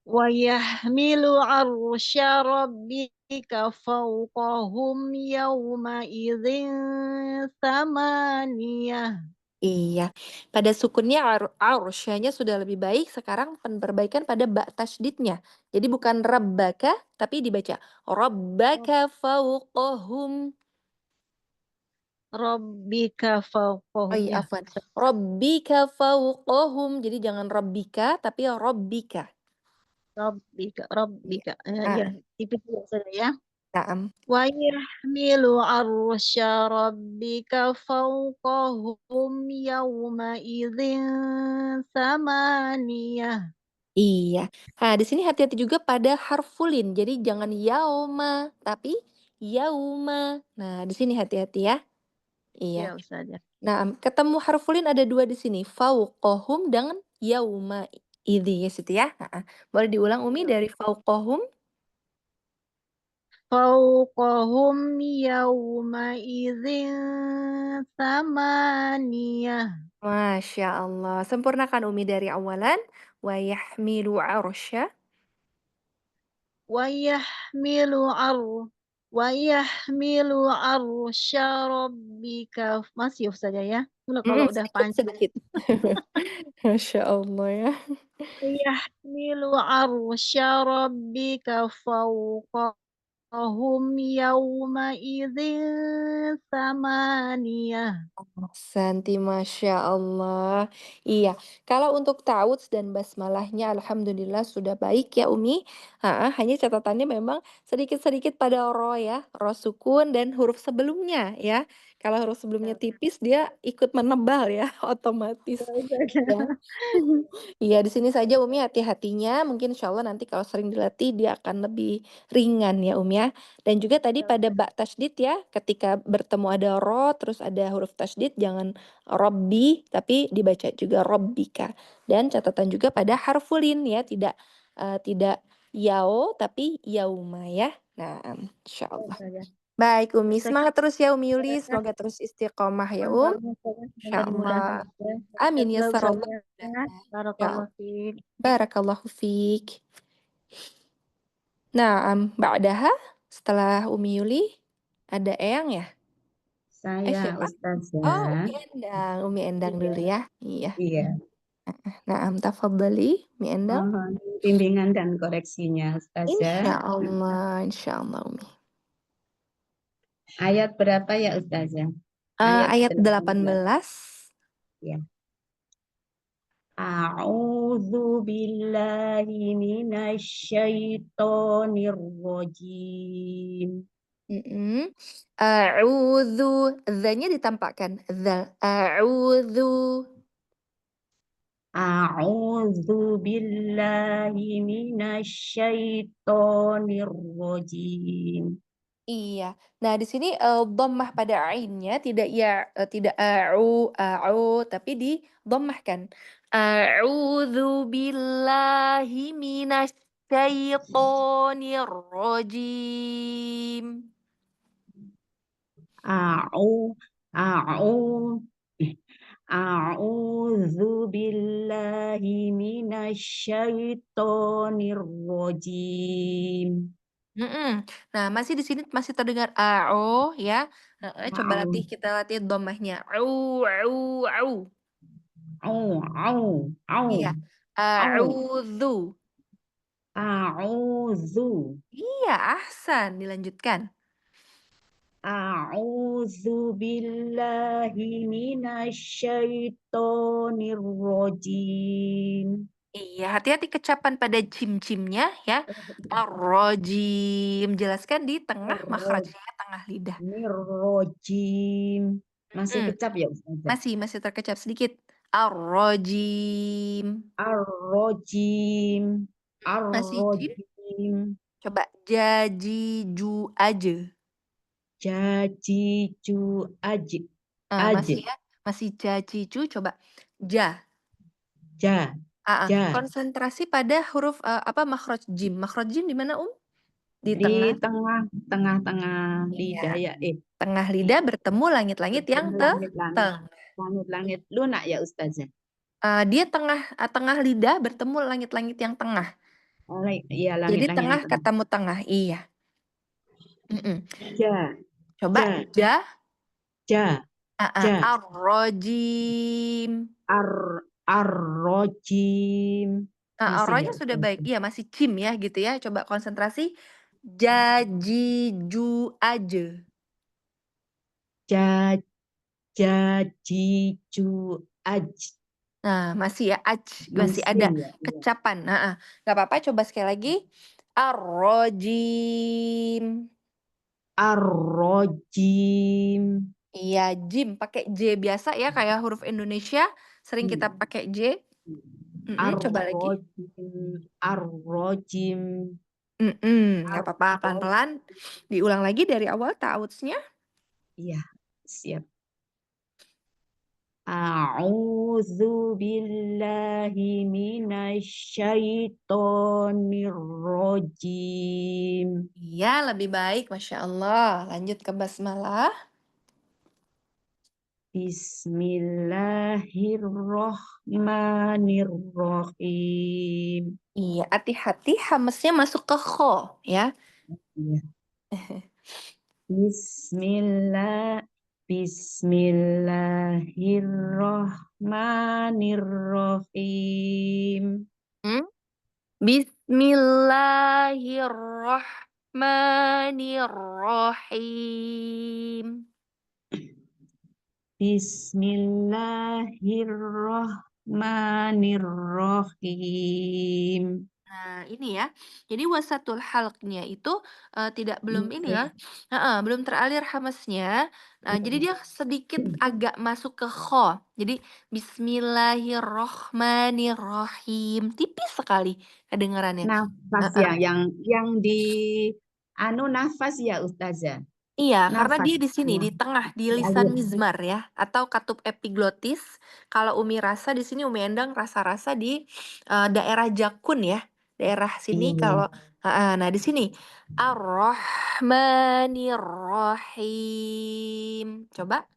Wa yahmilu arsya rabbika fawqahum yawma idzin samaniyah. Iya. Pada sukunnya arsyanya sudah lebih baik. Sekarang perbaikan pada ba tasydidnya. Jadi bukan rabbaka tapi dibaca rabbaka fauqahum. Rabbika Oh fawqahum iya, ya. afwan. Rabbika fauqahum. Jadi jangan rabbika tapi rabbika. Rabbika, Iya. rabbika. Ya, Ah, tipis ya Ustazah ya. naam. Wa yahmilu arsya rabbika fawqahum yawma idzin samaniyah. Iya. Nah, di sini hati-hati juga pada harfulin. Jadi jangan yauma tapi yauma. Nah, di sini hati-hati ya. Iya. Ya Ustazah. Nah, ketemu harfulin ada 2 di sini, fauqahum dengan yauma idzi situ ya, heeh. Boleh diulang Umi Ya. dari fauqahum? Fawqahum yawma idzin samaniyah. Masya Allah. Sempurnakan Umi dari awalan. Wa yahmilu arsya. Wa yahmilu ar wa yahmilu arsya rabbika. Masih Ustazah ya. Kalau udah Sedikit panjang. sedikit. Masya Allah ya. Yahmilu arsya rabbika fawqahum yawma idzin samaniyah. Santi, Masya Allah. Iya, kalau untuk ta'awudz dan basmalahnya alhamdulillah sudah baik ya Umi. Heeh, hanya catatannya memang sedikit-sedikit pada ro ya, ro sukun dan huruf sebelumnya ya. Kalau huruf sebelumnya Ya, tipis dia ikut menebal ya, ya, otomatis. Ya. Ustazah. Iya, di sini saja Umi hati-hatinya, mungkin insya Allah nanti kalau sering dilatih dia akan lebih ringan ya Umi ya. Dan juga tadi Ya, pada Ustazah. ba tasydid ya, ketika bertemu ada ro, terus ada huruf tasydid, jangan robbi, tapi dibaca juga robbika. Dan catatan juga pada harfulin ya, tidak yao, tapi yauma ya. Nah, insya Ya, Allah. Ustazah. Baik Umi, Sekian semangat terus ya Umi Yuli, Ustazah. semoga terus istiqomah ya Sama-sama Ustazah. Insya Semoga dimudahkan Allah. ya. Amin ya Jazakallahu sarallah. Ustazah. Ya Barakallahu fiik. Barakallahu fiik. Nah, ba'daha setelah Umi Yuli ada Eyang ya? Saya Siapa? Oh, Ustazah. Umi Endang. Umi Endang Iya, dulu ya. Iya. iya. Nah, tafadhali Umi Endang. Mohon bimbingan dan koreksinya Ustazah. Insya Allah Umi. Ayat berapa ya Ustazah? Ayat Ayat 18. 18. Ya. A'udzu billahi minasyaitonir rajim. Mm-mm. A'udzu, dzanya ditampakkan. A'udzu. A'udzu billahi minasyaitonir rajim. Iya. Nah, di sini dhammah pada ainnya tidak ya tidak tapi di dhammahkan. A'udzu billahi minasyaitonir rajim. A'u a'u A'udzu billahi minasyaitonir rajim. Nah, masih di sini masih terdengar "a'o" ya. Coba A'udzu kita latih dhammahnya. Au au au. au au Iya. au au A'udzu. a'udzu Iya, ahsan. Dilanjutkan. a'udzu billahi minasyaitonir rajim. Iya, hati-hati kecapan pada cim-cimnya ya. Ar-rajim. Jelaskan di tengah makhrajnya, tengah lidah. Rajim. Masih Mhm. kecap ya Ustazah? Masih terkecap sedikit. Ar-rajim. Ar-rajim. Masih jim? Ar-rajim. Coba jajiju aja. Jajiju aji. Masih Aji. ya, masih jajiju, coba ja. Ja. Ja. Konsentrasi pada huruf makhraj jim. Makhraj jim di mana, Di Di tengah. tengah-tengah Iya, lidah ya. tengah Di lidah bertemu langit-langit yang langit-langit. tengah. Langit-langit lunak ya Ustazah. Dia tengah lidah bertemu langit-langit yang tengah. Iya, Jadi langit-langit yang tengah tengah. ketemu tengah, iya. Ja. Coba Ja. ja. Ja. Ja. Ar-rajim. Ar-rajim. Masih ya Ro-nya sudah baik. Ustazah. Iya, masih cim ya gitu ya. Coba konsentrasi. Jajiju aja. Ja. Jajiju aj. Nah, masih ya, masih Masih ada ya. Iya. kecapan. Nggak apa-apa, coba sekali lagi. Ar-rajim. Ar-rajim. Iya, jim pakai J biasa ya, kayak huruf Indonesia sering kita pakai J. Coba lagi. Ar-rajim. Ar-rajim. Nggak apa-apa, pelan-pelan. Diulang lagi dari awal ta'awudznya. Iya, siap. A'udzu billahi minasyaitonir rajim. Iya, lebih baik, Masya Allah. Lanjut ke basmalah. Bismillahirrahmanirrahim. Iya, hati-hati hamesnya masuk ke kho ya. Iya. Bismillahirrahmanirrahim. Bismillahirrahmanirrahim. Bismillahirrahmanirrahim. Nah, ini ya. Jadi wasatul halqnya itu belum ini ya. Belum teralir hamesnya. Jadi dia sedikit agak masuk ke kho. Jadi bismillahirrahmanirrahim. Tipis sekali kedengarannya. Nafas Heeh. yang di nafas ya Ustazah. Iya, karena Nafas dia di sini, di tengah, di lisan mizmar ya, atau katup epiglotis. Kalau Umi rasa di sini, Umi Endang rasa-rasa di daerah jakun ya, daerah sini. Iya. Kalau nah di sini Ar-Rahmanir-Rahim. Coba.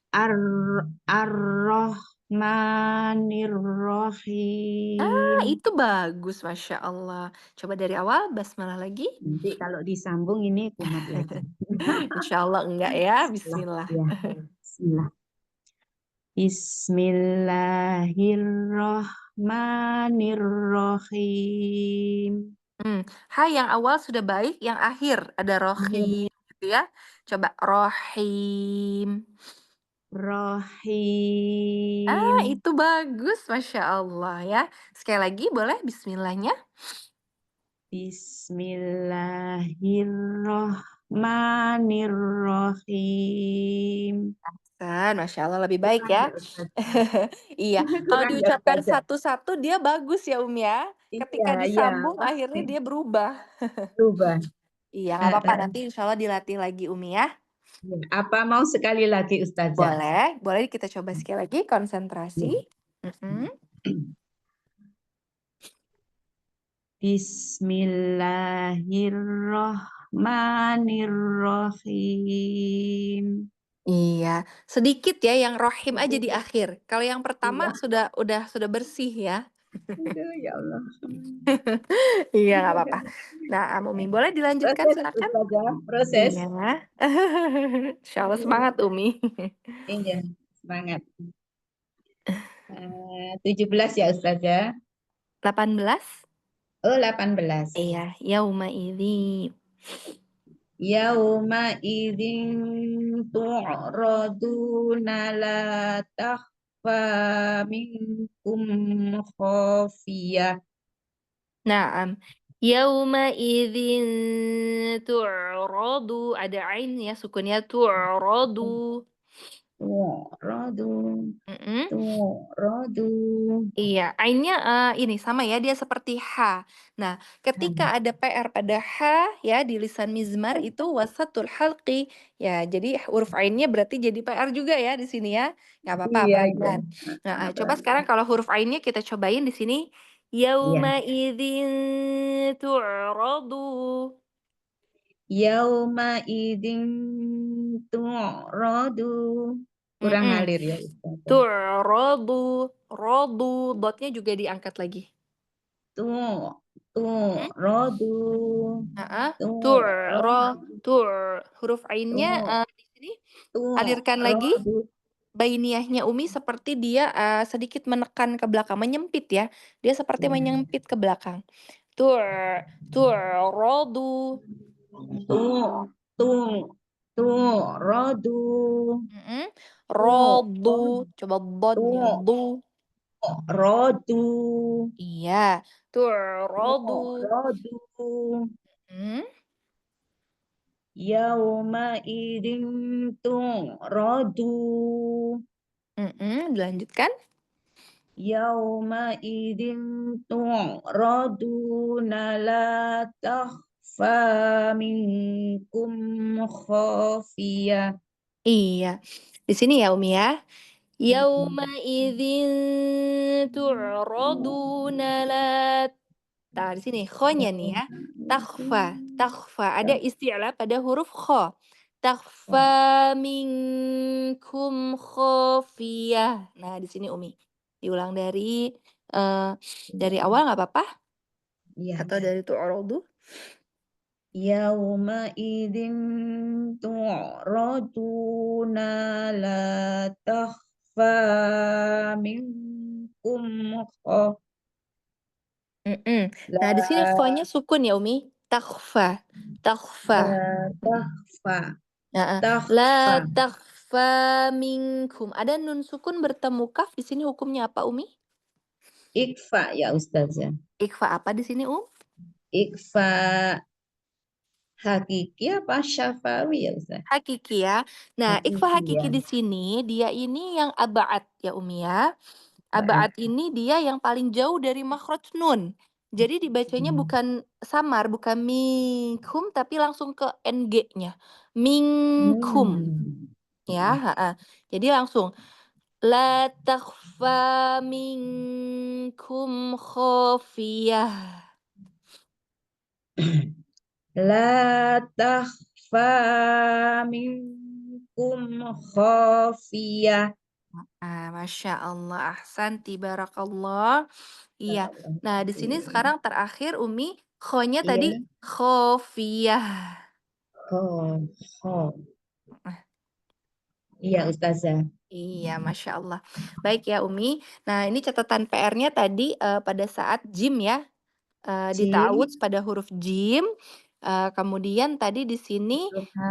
Ar-Rahmanir-Rahim. Itu bagus, Masya Allah. Coba dari awal, basmalah lagi. Nanti kalau disambung ini kumat lagi. Insya Allah enggak ya, bismillah. Ya. Bismillah. Bismillahirrahmanirrahim. Hai yang awal sudah baik, yang akhir ada rohim gitu ya. Coba rohim. Rahim. Itu bagus, Masya Allah ya. Sekali lagi boleh bismillahnya. Bismillahirrahmanirrahim. Masya Allah lebih baik ya. Iya, kalau Kurang ya diucapkan Ustazah? satu-satu dia bagus ya ya. Ketika Iya, disambung akhirnya dia berubah. berubah. Iya, nggak apa-apa. Nanti insya Allah dilatih lagi Umi ya. Apa mau sekali lagi Ustazah? Boleh kita coba sekali lagi konsentrasi. Bismillahirrahmanirrahim. Iya, sedikit ya yang rohim aja di Sedikit. akhir. Kalau yang pertama Iya. sudah bersih ya. Aduh, ya Allah. Iya, nggak apa-apa. Nah, Umi boleh dilanjutkan Proses silakan? Ustazah, proses. Iya. Insya Allah semangat Umi. Iya, semangat. 17 ya Ustazah. 18? Oh, 18. Iya, yauma idzi. Yauma idzin tu'raduna la takhfa minkum khafiyah. Naam. Yauma idzin tu'radu. Ada ain ya, sukunnya tu'radu. Tu'radu, Mm-mm. tu'radu. Iya, ainnya ini sama ya, dia seperti H. Nah, ketika ada PR pada H ya di lisan mizmar itu wasatul halqi. Ya, jadi huruf ainnya berarti jadi PR juga ya di sini ya. Nggak apa-apa, Iya, iya. pelan-pelan. Nah, coba sekarang kalau huruf ainnya kita cobain di sini. Iya. Yauma idzin tu'radu. Yauma idzin tu'radu. Kurang Mm-mm. ngalir ya Ustazah. Tu'radu. Rodu. Dotnya juga diangkat lagi. Mm-mm. Tu'radu. Heeh. Tu'radu. Huruf ainnya di sini alirkan lagi Tu'radu. bainiyahnya Umi seperti dia sedikit menekan ke belakang, menyempit ya. Dia seperti Ya. menyempit ke belakang. Tu'radu. Tu'radu. Mm-mm. Tu'radu. Rodu. Coba bodnya du. Tu'radu. Iya. Tu'radu. Tu'radu. Hmm. Yauma idzin tu'radu. Dilanjutkan. Yauma idzin tu'raduna la takhfa minkum khafiyah. Iya. Di sini ya Umi ya. Yauma idzin tu'raduna la. Nah, di sini kho-nya nih ya. Takhfa, takhfa. Ada isti'la pada huruf kho. Takhfa minkum khofiyah. Nah, di sini Umi. Diulang dari awal nggak apa-apa? Ya. Atau dari tu'radu? Yauma idzin tu'raduna la takhfa minkum khafiyah. Mm-mm. La Nah, di sini kho-nya sukun ya Umi. Takhfa, takhfa. takhfa. Nah, Takhfa. la takhfa minkum. Ada nun sukun bertemu kaf di sini hukumnya apa Umi? Ikfa ya Ustazah. Ikhfa apa di sini Ikfa hakiki apa syafawi ya Ustaz? Hakiki ya. Nah, ikhfa Hakiki hakiki ya. di sini dia ini yang abad ya Umi ya. Baik. Abad ini dia yang paling jauh dari makhraj nun. Jadi dibacanya bukan samar, bukan minkum tapi langsung ke NG-nya. Minkum Hmm. ya, Jadi langsung la takhfa minkum khofiyah. La takhfa minkum khafiyah. Masya Allah, ahsanti barakallah. Iya. Nah, di sini sekarang terakhir Umi, kho-nya tadi Iya. khofiyah. Kho, kho. Iya Ustazah. Iya, Masya Allah. Baik ya Umi. Nah, ini catatan PR-nya tadi pada saat jim ya. Ditawudz Jim. pada huruf jim. Kemudian tadi di sini Huruf H.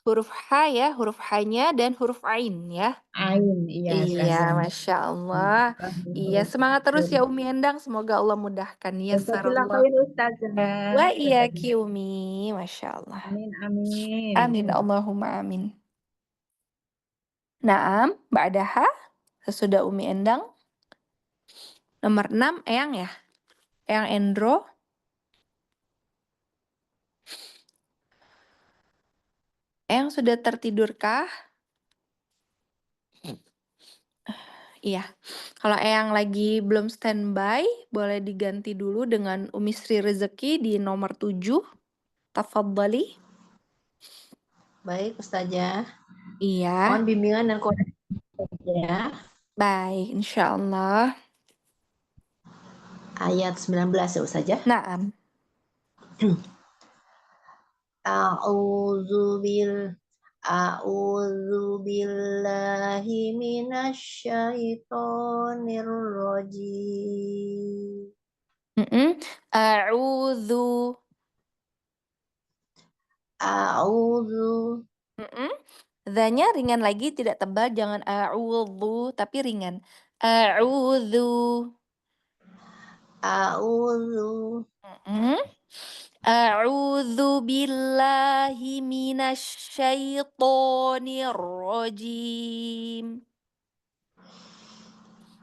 huruf H ya, huruf H-nya dan huruf Ain ya. Ain. Iya Iya, Ustazah. Masya Allah. Iya, semangat terus ya Umi Endang. Semoga Allah mudahkan. Jazakallah Yassarallah. khair Ustazah. Wa Jazakallah. iyaki Umi. Masya Allah. Amin, amin. Amin. Allahumma amin. Naam, ba'daha. Sesudah Umi Endang. Nomor 6, Eyang ya? Eyang Endro. Eyang sudah tertidurkah? Iya. Kalau Eyang lagi belum standby, boleh diganti dulu dengan Umi Sri Rezeki di nomor 7. Tafadhali. Baik, Ustazah. Iya, Mohon bimbingan dan koreksi ya. baik, insyaallah. Ayat 19 ya Ustazah. Naam. A'udzu billahi minasyaitonir rajim. A'udzu. A'udzu Dzanya ringan lagi, tidak tebal, jangan a'udzu, tapi ringan. A'udzu. a'udzu Mhm. A'udzu billahi minasyaitonir rajim.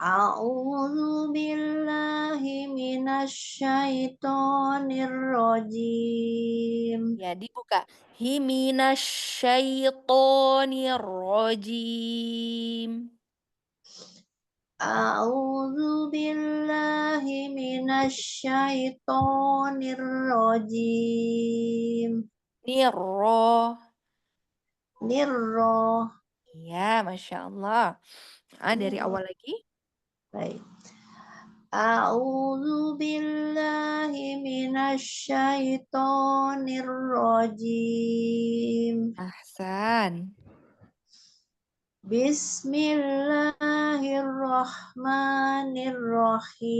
a'udzu billahi minasyaitonir rajim. Ya, dibuka. Hi minasyaitonir rajim. A'udzu billahi minasyaitonir rajim. Nirro. Nirro. Iya, Masya Allah. Dari Nirro. awal lagi. Baik. A'udzu billahi minasyaitonir rajim. Ahsan.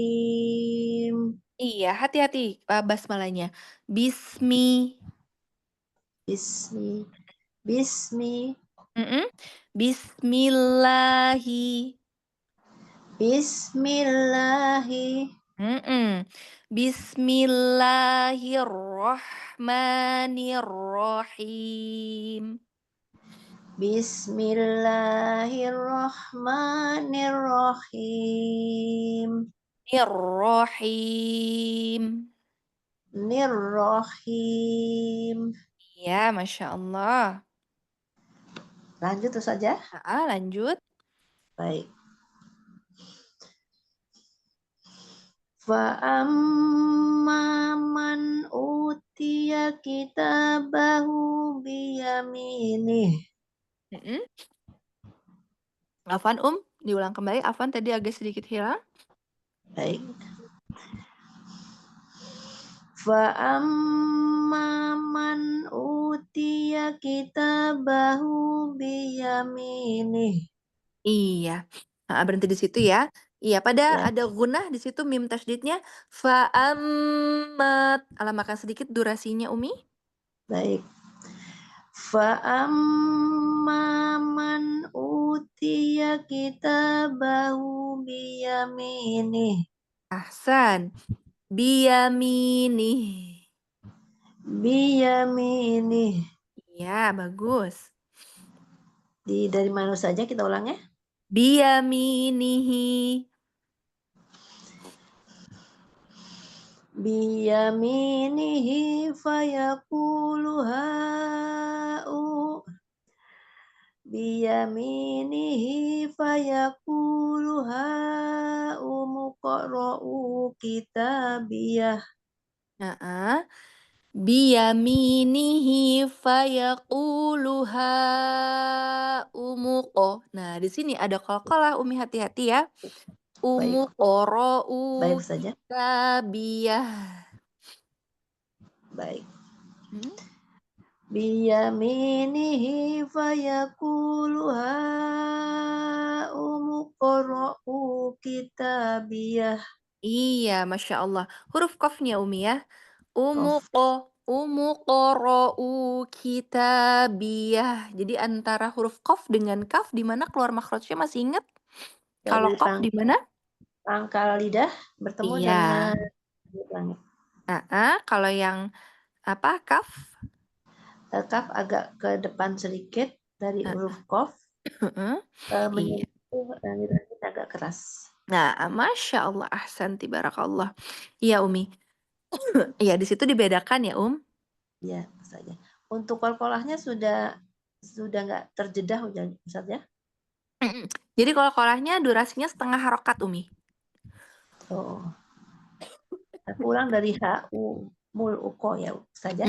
Bismillahirrahmanirrahim. Iya, hati-hati basmalahnya. Bismi. Bismi. Bismi. Mm-mm. Bismillahi. Bismillahi. Mm-mm. Bismillahirrahmanirrahim. Bismillahirrahmanirrahim. Nirrahim. Nirrahim. Ya, Masya Allah. Lanjut tuh saja. Lanjut. Baik. Fa'amma man utiya kitabahu biyaminih. Mm-mm. Afan, diulang kembali. Afan tadi agak sedikit hilang. Baik. Fa'amma man utiya kitabahu biyaminih. Iya. Berhenti di situ ya. Iya, pada Ya, ada gunnah di situ mim tasydidnya fa'ammat. Makan sedikit durasinya Umi. baik. Fa'amma man utiya kitabahu biyaminih. Ahsan. Biyaminih. Biyaminih. Iya, bagus. Dari mana saja kita ulangnya? Biyaminihi. Biyaminihi fayaqulu ha'u. Biyaminihi fayaqulu ha'u muqra'u kitabiyah. Biyaminihi fayaqulu umuqo. Nah, di sini ada qalqalah Umi, hati-hati ya. Baik, Umuqra'u baik saja. kitabiyah. Baik. Hmm? Biyaminihi fayaqulu ha'u muqra'u kitabiyah. Iya, Masya Allah. Huruf qafnya Umi ya. Qaf. Umuqra'u kitabiyah. Jadi antara huruf qaf dengan kaf di mana keluar makhrajnya, masih ingat? Kalau Dari qaf di mana? pangkal lidah bertemu Iya. dengan langit. Kalau yang apa? Kaf? Kaf agak ke depan sedikit dari huruf qaf. Heeh. Iya. Menyentuh langit-langit agak keras. Nah, Masya Allah, ahsanti barakallah. Iya, Umi. Iya, di situ dibedakan ya, Ya, saja. Untuk qalqalahnya sudah nggak terjeda Ustaz ya? Jadi kalau kolahnya durasinya setengah harokat, Umi. Oh. Aku ulang dari HU mul uko ya saja.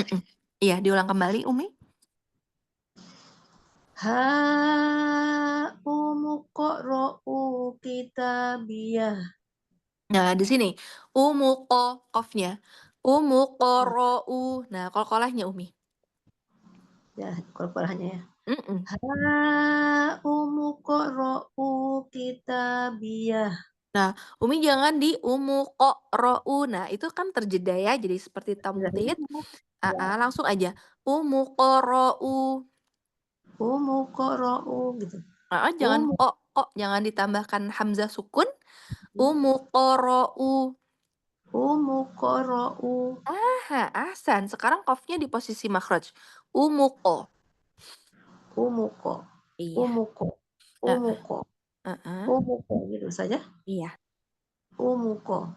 Iya, diulang kembali, Umi. Ha umuqra'u kitabiyah. Nah, di sini qafnya. Nah, qalqalahnya Umi. Ya, qalqalahnya ya. Mhm. Ha umuqra'u kitabiyah. Nah, Umi jangan di Nah, itu kan terjeda ya, jadi seperti tamtid. Ya, Langsung aja. Umuqra'u. umuqra'u gitu. Jangan Umu jangan ditambahkan hamzah sukun. Umuqra'u. umuqra'u. Ahsan. Sekarang qafnya di posisi makhraj. Umuqo. Umuqo. Iya. Umuqo. Heeh, Umuqo. heeh. Umuqo gitu saja. Iya. Umuqo.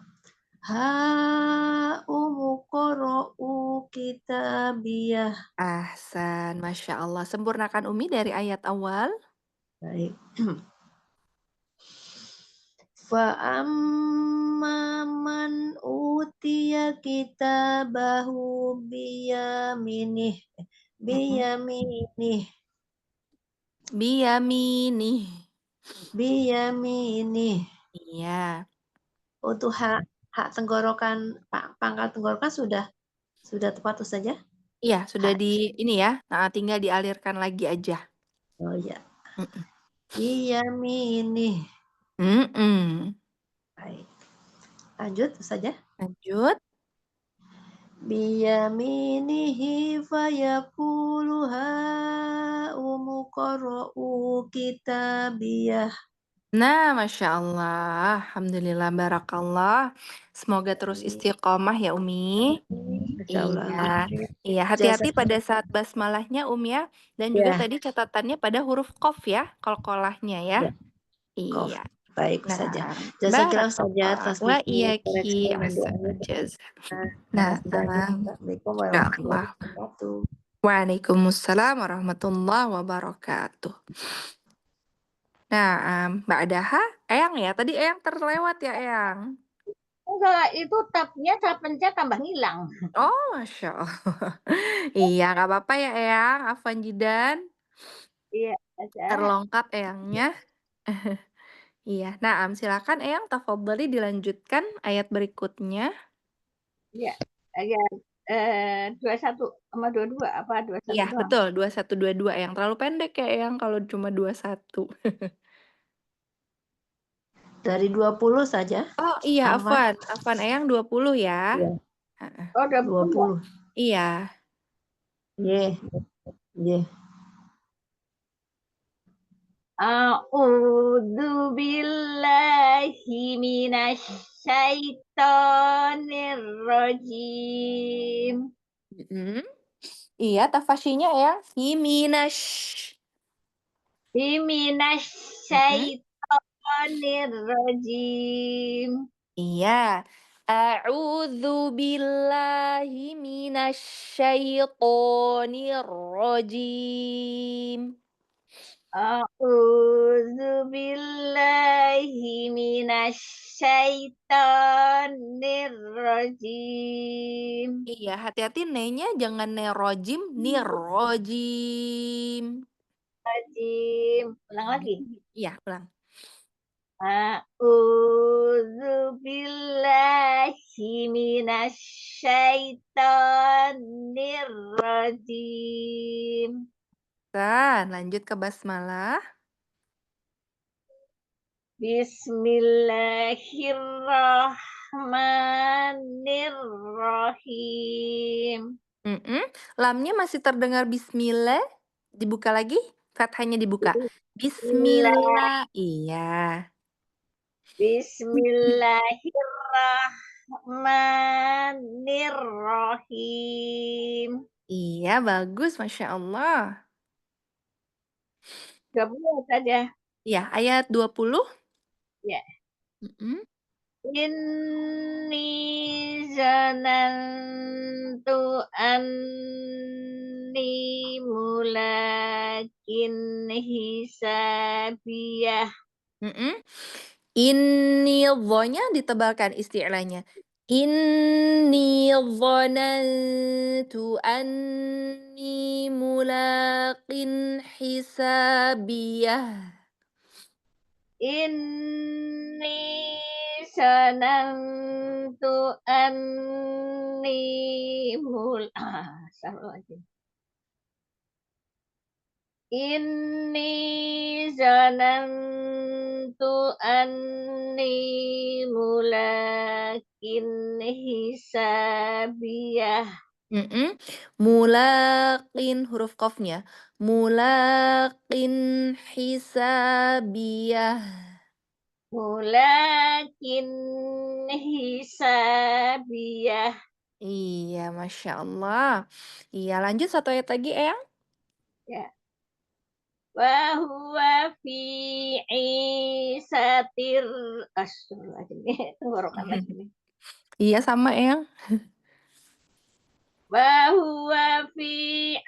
Ha umuqra'u kitabiyah. Ahsan, Masya Allah. Sempurnakan Umi dari ayat awal. Baik. Fa amma man utiya kitabahu biyaminih. Biyaminih. Biyaminih. Biyaminih. Iya. Untuk hak tenggorokan, pangkal tenggorokan sudah tepat saja? Iya, sudah Hak. ini ya. Tinggal dialirkan lagi aja. Oh ya. Mm-mm. Biyaminih. Mm-mm. Baik. Lanjut saja. Lanjut. Biyaminihi fayaqulu ha umuqra'u kitabiyah. Nah, Masya Allah. Alhamdulillah, barakallah. Semoga terus istiqomah ya, Umi. Masya Allah. Iya, iya. Hati-hati pada Jazakallah. saat basmalahnya, ya. Dan juga Ya, tadi catatannya pada huruf qaf ya, qalqalahnya ya. ya. Kof. Iya. Baik Nah, saja. Jazakallah saja barakallah. atas Wa koreksi iyaki dan ahsanal doanya. jaza. Nah, Makasih banyak. Assalamualaikum Insya warahmatullahi Allah. wabarakatuh. Waalaikumsalam warahmatullahi wabarakatuh. Nah, Mbak Daha, Eyang ya? Tadi Eyang terlewat ya, Eyang? Enggak, itu tabnya saya pencet tambah ngilang. Oh, Masya Allah. Iya, nggak apa-apa ya, Eyang. Afwan Jidan. Iya, aja. Terlengkap Eyangnya. Iya. Nah, silakan Eyang, tafadhali dilanjutkan ayat berikutnya. Iya, ayat 21 sama 22 apa 21 Iya, doang? betul. 2122 Eyang. Terlalu pendek ya, Eyang, kalau cuma 21. Dari 20 saja. Oh iya, Afwan. Afwan Eyang 20 ya. Ya, Heeh. Oh, 20. 20. Iya. Ye, ye. A'udzu billahi minasyaitonir rajim. Mm-mm. Iya, tafasyinya Eyang. Himinash. Mm-mm. Minasyaitonir rajim. Iya. A'udzu billahi minasyaitonir rajim. A'udzu billahi minasyaitonir rajim. Iya, hati-hati ne-nya jangan nerojim, nirrojim. Rajim. Ulang lagi. Iya, ulang. A'udzu billahi minasyaitonir rajim. Lanjut ke basmalah. Bismillahirrahmanirrahim. Lamnya masih terdengar bismillah. Dibuka lagi, fathahnya dibuka. Bismillah, Bismillah. Iya. Bismillahirrahmanirrahim. Iya, bagus, Masya Allah. 20 saja. Iya, ayat 20. Ya. Mm-mm. Inni zanantu anni mulakin hisabiyah. Mm-mm. Ini dho-nya ditebalkan isti'lanya. Inni dhanantu anni mulaqin hisabiyah. Inni sanantu anni salah lagi. Inni zanantu anni mulakin hisabiyah. Mulaqin huruf qafnya. Mulaqin hisabiyah. Mulakin hisabiyah. Iya, Masya Allah. Iya, lanjut satu ayat lagi, Eyang. Ya. Wa huwa fi isatir astagfirullahaladzim. Tenggorokan lagi nih. Iya, sama, Eyang. Wa huwa fi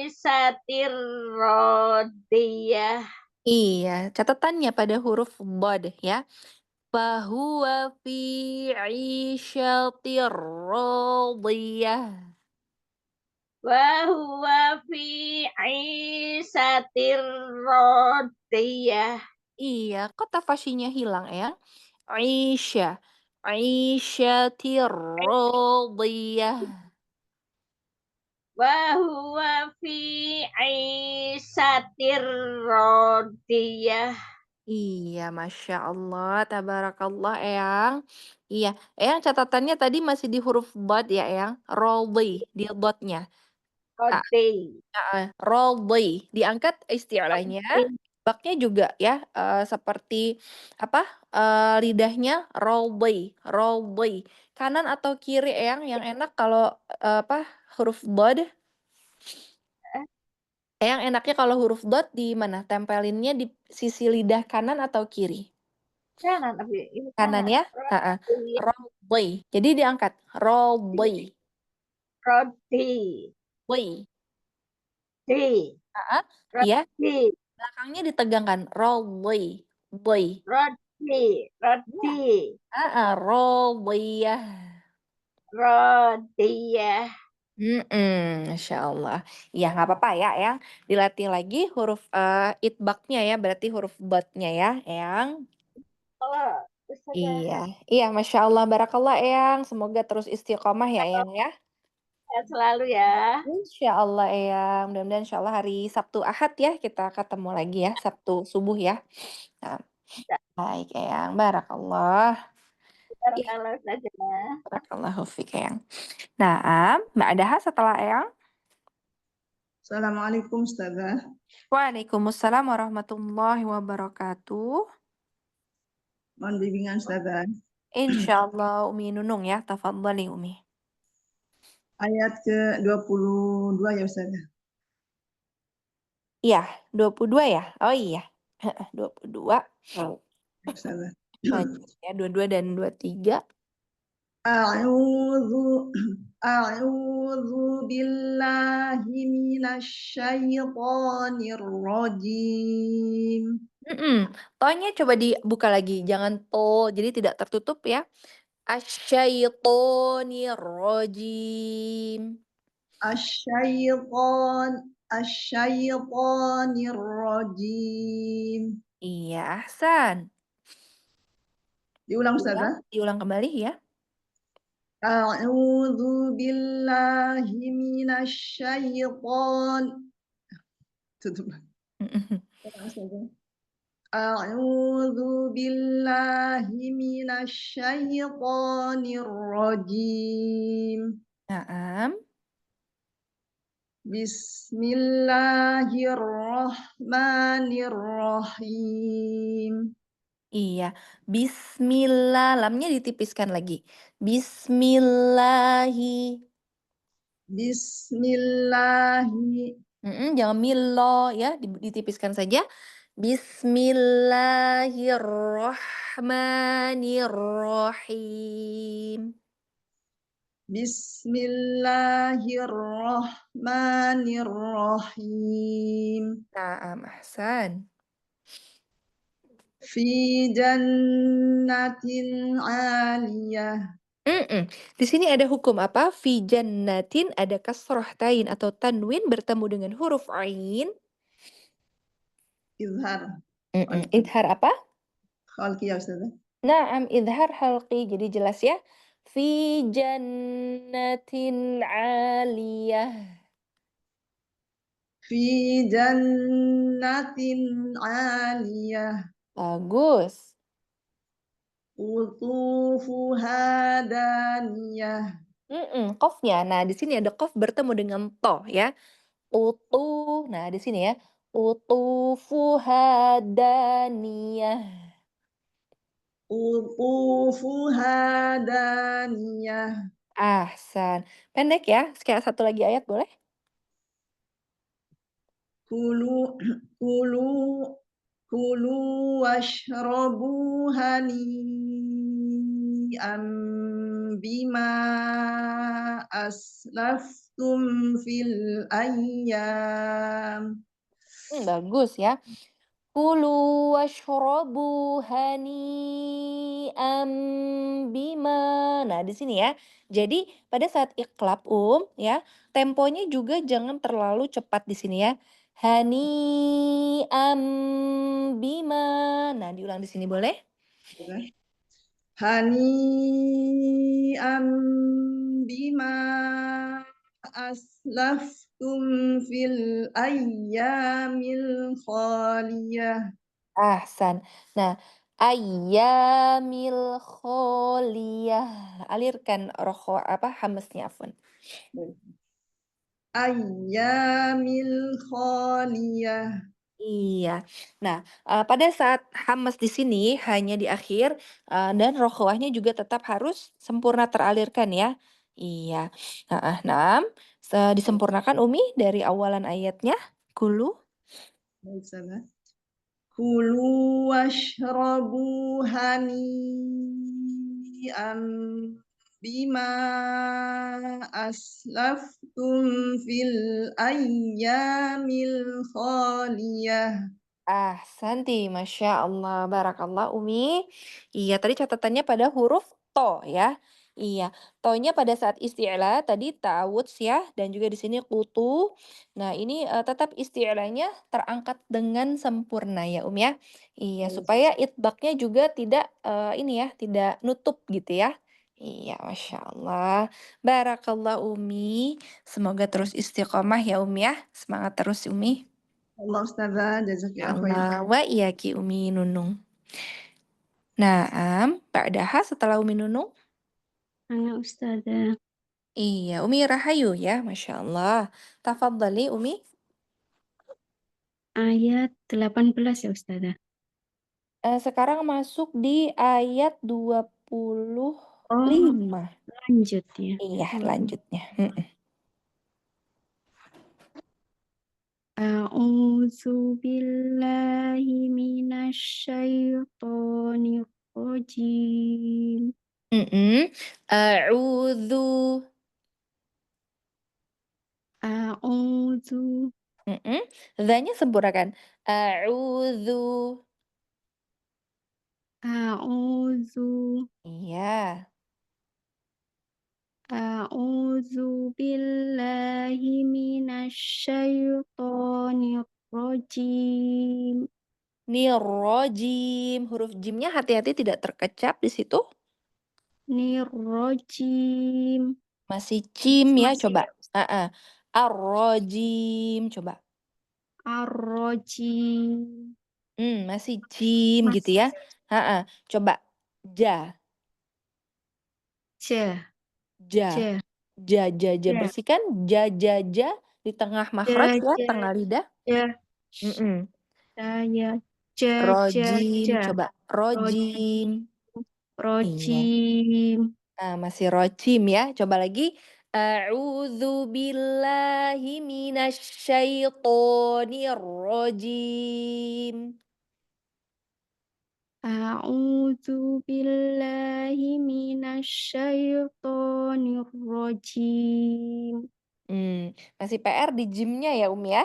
isatir radiyah. Iya, catatannya pada huruf bod ya. Fahuwa fi 'isyatir radiyah. Wa huwa fi isatir radiyah. Iya, kok tafasyinya hilang ya? Aisya, Aisyatir radiyah. Wa huwa fi isatir radiyah. Iya, Masya Allah, tabarakallah, Eyang. Iya, Eyang catatannya tadi masih di huruf bod ya, Eyang. Rodi, di bodnya. Rodi. Rodi, diangkat isti'lanya, baknya juga ya, seperti apa, lidahnya rodi, rodi. Kanan atau kiri, Eyang, yang enak kalau, apa, huruf bod? Eyang enaknya kalau huruf dot di mana? Tempelinnya di sisi lidah kanan atau kiri? Kanan, tapi ini Kanan kanan. ya? Heeh. Rodi. Rodi. Jadi diangkat. Rodi. Rodi. Woi. Di. Heeh. Iya. Rodi. Belakangnya ditegangkan. Rodi. Boy. Rodi. Iya. Rodi. Heeh. Rodiyah. Rodiyah. Masya Allah. Iya, nggak apa-apa ya, Eyang. Dilatih lagi huruf itbaknya ya, berarti huruf botnya ya, Eyang. Oh, Ustazah. Iya, iya, Masya Allah, Barakallah, Eyang. Semoga terus istiqomah ya, Eyang ya. Sehat selalu ya. Insya Allah, Eyang. Mudah-mudahan insya Allah hari Sabtu Ahad ya, kita ketemu lagi ya, Sabtu subuh ya. Nah, baik, Eyang. Barakallah. Iya, Kalau Ustazah. Barakallahu fiik, Eyang. Nah, Mbak Adaha setelah Eyang. Assalamualaikum Ustazah. Waalaikumsalam warahmatullahi wabarakatuh. Mohon bimbingan Ustazah. Insya Allah, Umi Nunung ya, tafadhali Umi. Ayat ke-22 ya Ustazah. Iya, 22 ya? Oh iya, 22. Ustazah. Ya, 22 dan 23. A'udzu billahi minasyaitonir rajim. Tonya coba dibuka lagi, jangan to, jadi tidak tertutup ya. Asyaitonir rajim. Asyaitonir rajim. Iya, Ahsan. Diulang Diulang, Ustazah. diulang kembali ya. A'udzu billahi minasyaiton. Tutup. A'udzu billahi minasyaitonir rajim. Naam. Bismillahirrahmanirrahim. Iya, bismillah, lamnya ditipiskan lagi. Bismillahi. Bismillahi. Jangan milo ya, ditipiskan saja. Bismillahirrahmanirrahim. Bismillahirrahmanirrahim. Naam, ahsan. Fi jannatin aliyah. Di sini ada hukum apa? Fi jannatin ada kasroh tain atau tanwin bertemu dengan huruf ain. Izhar. Idhar apa? Khalqi ya Ustazah. Naam, idhar halqi. Jadi jelas ya. Fi jannatin aliyah. Fi jannatin aliyah. Bagus. Qutufuha daniyah. Qafnya. Nah, di sini ada qaf bertemu dengan to ya. Nah di sini ya. Qutufuha daniyah. Qutufuha daniyah. Ahsan. Pendek ya. Sekali satu lagi ayat boleh? Kulu kulu kulu washrabu hani'an bima aslaftum fil ayyam. Bagus ya. Kulu washrobu hani'am bima. Nah, di sini ya. Jadi, pada saat iklab ya, temponya juga jangan terlalu cepat di sini ya. Hani'am bima. Nah, diulang di sini boleh? Hani'an bima aslaftum fil ayyamil khaliyah. Ahsan. Nah, ayyamil kholiyah. Alirkan hamesnya afwan. Ayyamil khaliyah. Iya. Nah, pada saat hamas di sini hanya di akhir, dan rokhawahnya juga tetap harus sempurna teralirkan ya. Iya. Heeh, naam. Disempurnakan Umi dari awalan ayatnya. Kulu. Baik, sana. Kulu washrabu hani'an bima aslaftum fil ayyamil khaliyah. Santi, Masya Allah, Barakallah Umi. Iya, tadi catatannya pada huruf to ya. Iya, tonya pada saat isti'la tadi ta'awudz ya, dan juga di sini kutu. Nah, ini tetap isti'lanya terangkat dengan sempurna ya Umi ya. Iya, supaya itbaknya juga tidak ini ya, tidak nutup gitu ya. Iya, Masya Allah. Barakallah Umi. Semoga terus istiqomah ya Umi ya. Semangat terus Umi. Allah Ustazah, jazakillah khair. Allah wa iyaki Umi Nunung. Naam, ba'daha setelah Umi Nunung. Ana Ustazah. Iya, Umi Rahayu ya, Masya Allah. Tafadhali Umi. Ayat 18 ya Ustazah. Sekarang masuk di ayat 25. Lanjut ya. Iya, lanjutnya. A'udzu billahi minasy syaithanir rajim. A'udzu. A'udzu Dzanya sempurnakan. A'udzu. a'udzu Iya. a'udzu billahi minasy syaithanir rajim. Nirrojim. Huruf jimnya hati-hati tidak terkecap di situ. Nirrajim. Masih cim ya, Masih coba. Ar-rojim, coba. Ar-rajim. Masih cim gitu ya. Coba. Ja, Ja, ja, ja, ja. ja, Bersihkan. Ja. Di tengah makhraj ja, ya, ja, tengah lidah. ja, Mm-mm. saya, ja, ja, Rojim, ja, coba. rojim, Rojim. Iya. rojim, Masih rojim ya. Coba lagi. A'udzu billahi minasyaitonir rajim. a'udzu billahi minasy syaithanir rajim. Masih PR di gymnya ya, ya?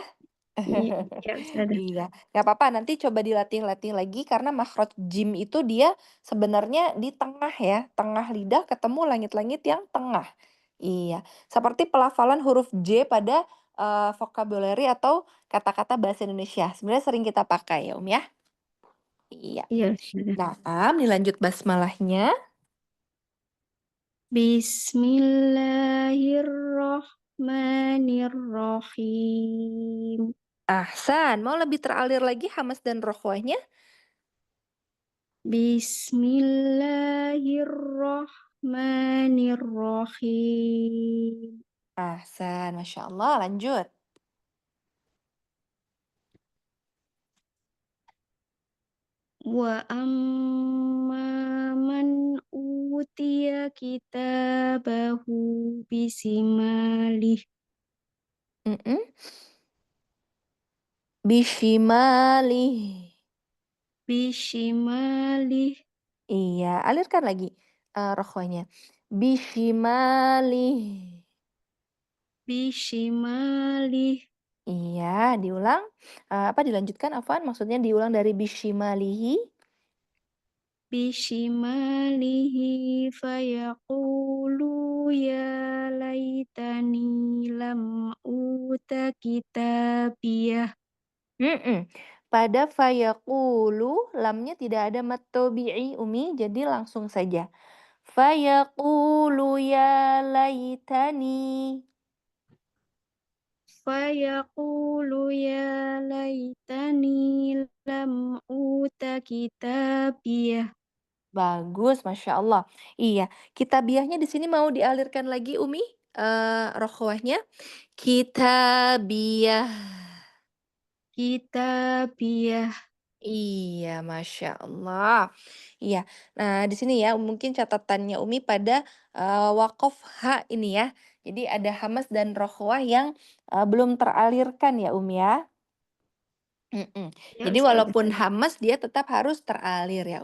Iya, Ustazah. Iya, nggak apa-apa nanti coba dilatih-latih lagi karena makhraj jim itu dia sebenarnya di tengah ya, tengah lidah ketemu langit-langit yang tengah. Iya, seperti pelafalan huruf J pada, vocabulary atau kata-kata bahasa Indonesia, sebenarnya sering kita pakai ya, ya. Iya. Iya, Ustazah. Dilanjut basmalahnya. Bismillahirrahmanirrahim. Ahsan, mau lebih teralir lagi hamas dan rokhwahnya? Bismillahirrahmanirrahim. Ahsan, Masya Allah, lanjut. Wa amma man utiya kitabahu bisimalih. Mhm. Bishimalih. Bishimalih. Iya, alirkan lagi, rokhwahnya. Bishimalih. Bishimalih. Iya, diulang, dilanjutkan afwan, maksudnya diulang dari bishimalihi. Bishimalihi fayaqulu ya laitani lam uta kitabiyah. Mhm. Pada fayaqulu, lamnya tidak ada mad tabi'i, Umi, jadi langsung saja. Fayaqulu ya laitani. Fayaqulu ya laitani lam uta kitabiyah. Bagus, Masya Allah. Iya, kitabiahnya di sini mau dialirkan lagi, Umi, rokhwahnya. Kitabiah. Kitabiyah. Iya, Masya Allah. Iya. Nah, di sini ya mungkin catatannya Umi pada, wakof ha ini ya. Jadi ada hamas dan rokhwah yang, belum teralirkan ya, Umi ya. Mhm. Ya, Jadi Ustazah. walaupun hamas dia tetap harus teralir ya,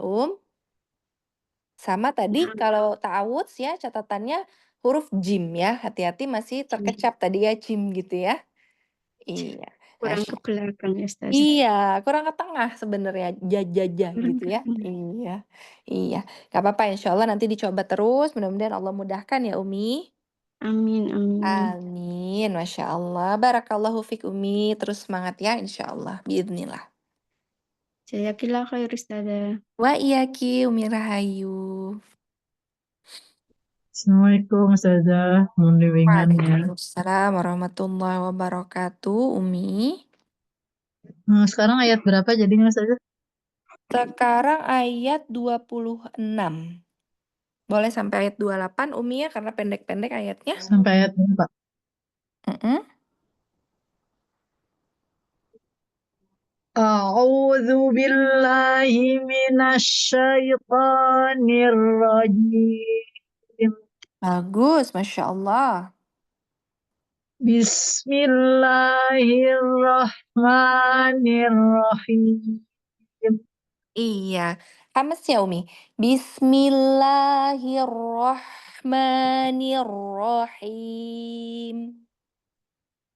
Sama tadi Nah, kalau ta'awudz ya catatannya huruf jim ya, hati-hati masih terkecap tadi ya, jim gitu ya. Iya, kurang ke belakang ya, Ustazah. iya, kurang ke tengah sebenarnya, jajah Kurang gitu ke ya. tengah. Iya, iya, nggak apa-apa insyaallah nanti dicoba terus, mudah-mudahan Allah mudahkan ya, Umi. Amin, amin. Amin, Masya Allah, barakallahu fik Umi, terus semangat ya insyaallah, biidznillah. Jazakallah khair, Ustazah. Wa iyaki Umi Rahayu. Assalamualaikum Ustazah, mohon bimbingannya. Waalaikumsalam warahmatullahi wabarakatuh, Umi. Sekarang ayat berapa jadinya Ustazah? Sekarang ayat 26. Boleh sampai ayat 28 Umi ya, karena pendek-pendek ayatnya. Sampai ayat berapa? Mhm. A'udzu billahi minasyaitonir rajim. Bagus, Masya Allah. Bismillahirrahmanirrahim. Iya. Hamas ya, Umi. Bismillahirrahmanirrahim.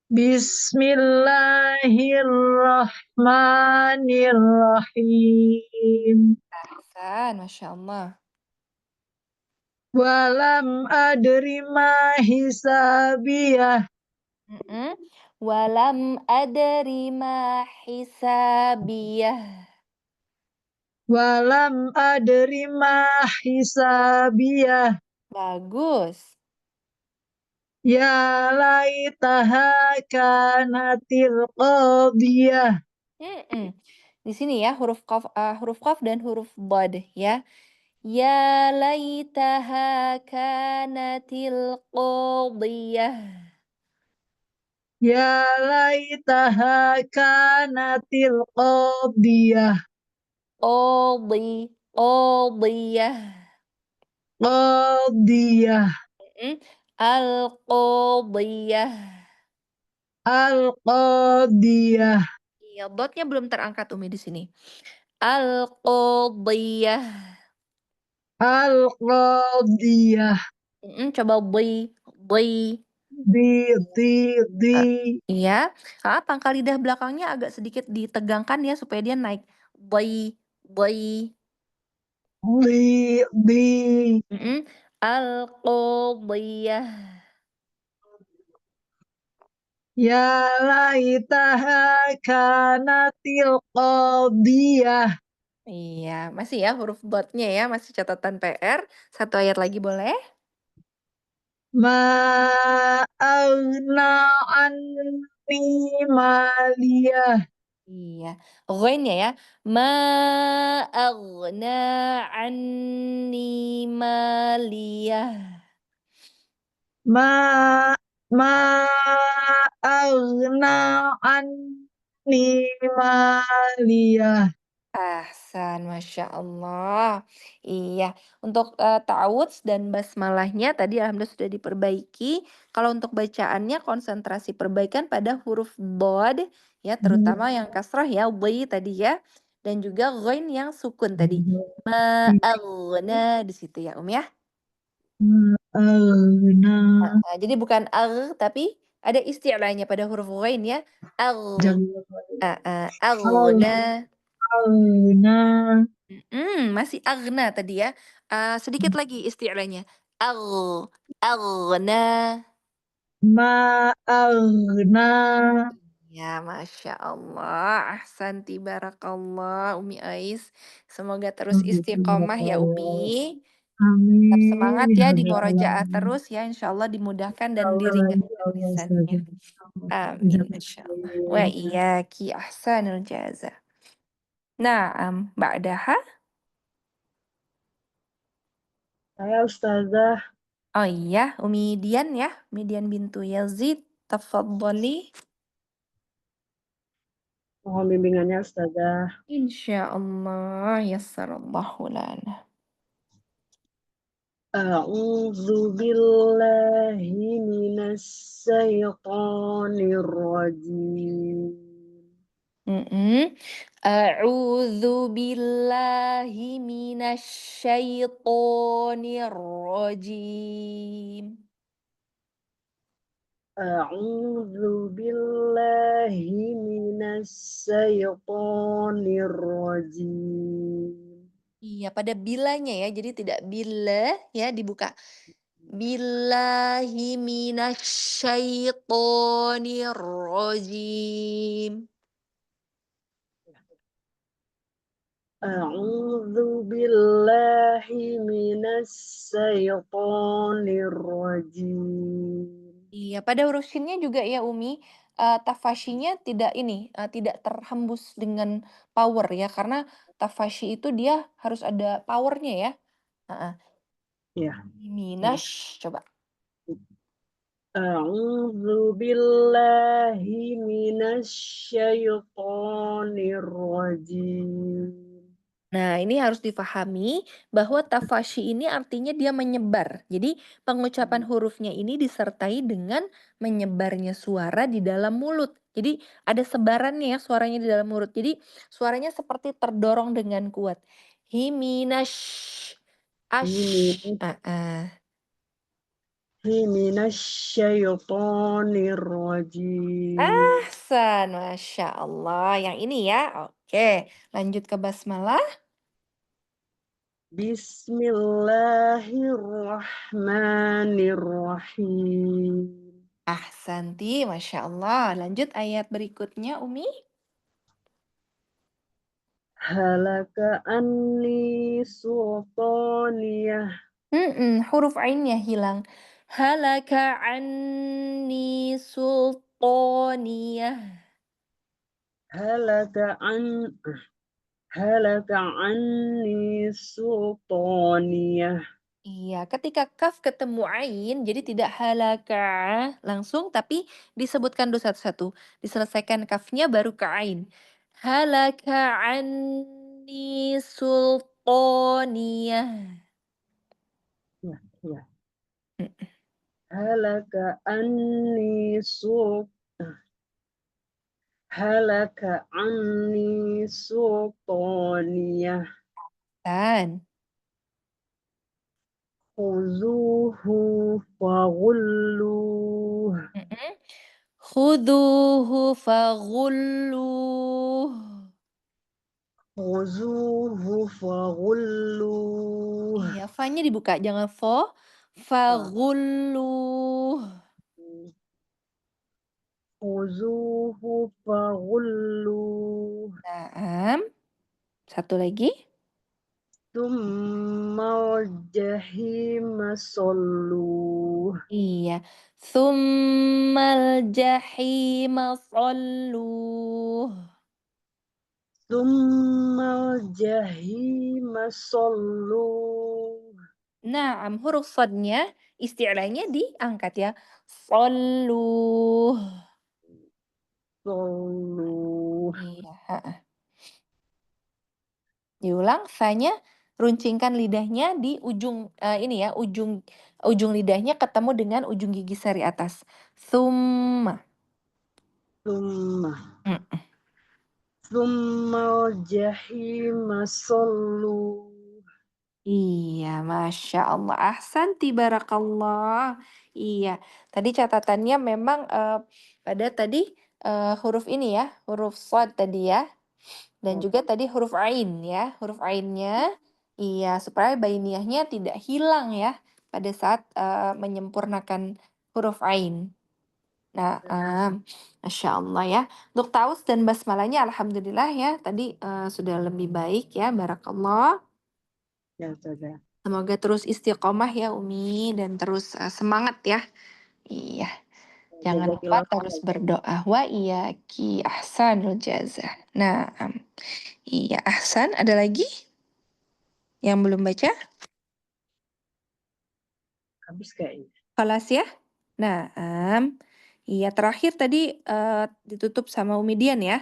Bismillahirrahmanirrahim. Ahsan, Masya Allah. Walam adri ma hisabiyah. Mhm. Walam adri ma hisabiyah. Walam adri ma hisabiyah. Bagus. Ya laitaha kanatil qadiyah. Mhm. Di sini ya huruf qaf dan huruf dhad ya. Ya laitaha kanatil qadiyah. Ya laitaha kanatil qadiyah. Qadi, qadiyah. Qadiyah. Mhm. Al-qadiyah. Al-qadiyah. Iya, dotnya belum terangkat Umi di sini. Al-qadiyah. Al-qadiyah. Coba di. di. Iya, pangkal lidah belakangnya agak sedikit ditegangkan ya supaya dia naik. Doi, doi. Di. Mhm. Al-qadiyah. Ya laitaha kanatil qadiyah. Iya, masih ya huruf dotnya ya, masih catatan PR. Satu ayat lagi boleh? Ma aghna anni maliyah. Iya, ghainnya ya. Ma aghna anni maliyah. Ma ma aghna anni maliyah. Ahsan, Masya Allah. Iya, untuk ta'awudz dan basmalahnya tadi alhamdulillah sudah diperbaiki. Kalau untuk bacaannya konsentrasi perbaikan pada huruf bod ya, terutama yang kasrah ya, dhi tadi ya, dan juga ghain yang sukun tadi. Ma'aghna di situ ya, ya. Aghna. Jadi bukan tapi ada istilahnya pada huruf ghain ya. Aghna. Aghna. Masih aghna tadi ya. Sedikit lagi istilahnya. Aghna. Ma aghna. Ya, Masya Allah. Ahsanti barakallah, Umi Ais. Semoga terus istiqomah ya, Umi. Tetap semangat Amin. ya di murojaah Amin. terus ya. Insya Allah dimudahkan dan Allah lagi diringankan Allah lisannya. Ustazah. Amin, Masya Allah. Wa iyaki ahsanul jaza. Naam, ba'daha. Saya Ustazah. Oh iya, Umi Dian ya. Umi Dian bintu Yazid. Tafadhali. Mohon bimbingannya Ustazah. Insyaallah yassarallahu lana. A'udzu billahi minasy syaithanir rajim. A'udzu billahi minasyaitonir rajim. A'udzu billahi minasy syaithanir rajim. Iya, pada bilanya ya. Jadi tidak bila ya dibuka. Billahi minasyaitonir rajim. A'udzu billahi minasy syaithanir rajim. Iya, pada huruf shinnya juga ya Umi, tafasyinya tidak ini, tidak terhembus dengan power ya, karena tafasyi itu dia harus ada powernya ya. Heeh. Ya. Minasy, coba. A'udzu billahi minasy syaithanir rajim. Nah, ini harus difahami bahwa tafasyi ini artinya dia menyebar. Jadi, pengucapan hurufnya ini disertai dengan menyebarnya suara di dalam mulut. Jadi, ada sebarannya ya suaranya di dalam mulut. Jadi, suaranya seperti terdorong dengan kuat. Himinash, ash. Minasy syaithanir rajim. Ahsan, Masya Allah. Yang ini ya. Oke, lanjut ke basmalah. Bismillahirrahmanirrahim. Ahsanti, Masya Allah. Lanjut ayat berikutnya, Umi. Halaka anni sultaniyah. Huruf ainnya hilang. Halaka anni sultaniyah. Halaka an halaka anni sultaniyah. Iya, ketika kaf ketemu ain, jadi tidak halaka langsung, tapi disebutkan dulu satu-satu. Diselesaikan kafnya baru ke ain. Halaka anni sultaniyah. Ya, ya. Mm. Halaka anni halaka anni sultaniyah. Dan Khuzuhu faghulluh. Khuduhu faghulluh. Khuzuhu faghulluh. Iya, fa-nya dibuka, jangan fo. Faghulluh. Khuzuhu faghulluh. Naam. Satu lagi. Tsummal jahima salluh. Iya. Tsummal jahima salluh. Tsummal jahima salluh. Naam, huruf shadnya isti'lanya diangkat ya. Salluh. Salluh. Iya, heeh. Diulang, fa-nya runcingkan lidahnya di ujung ini ya, ujung lidahnya ketemu dengan ujung gigi seri atas. Summa. Tsumma. Mm. Tsummal jahima salluh. Iya, Masya Allah. Ahsanti barakallah. Iya, tadi catatannya memang pada tadi huruf ini ya, huruf shad tadi ya. Dan juga tadi huruf ain ya, huruf ainnya iya supaya bainiyahnya tidak hilang ya pada saat menyempurnakan huruf ain. Nah, Masya Allah ya. Untuk taus dan basmalahnya alhamdulillah ya tadi sudah lebih baik ya, barakallah. Ya, sudah. Semoga terus istiqomah ya Umi dan terus semangat ya. Iya, jangan lupa Jazakillah terus khair. berdoa. Wa iyaki ahsanul jazah. Nah, iya ahsan. Ada lagi yang belum baca? Habis kayaknya. Kelas ya. Nah, iya terakhir tadi ditutup sama Umi Dian ya.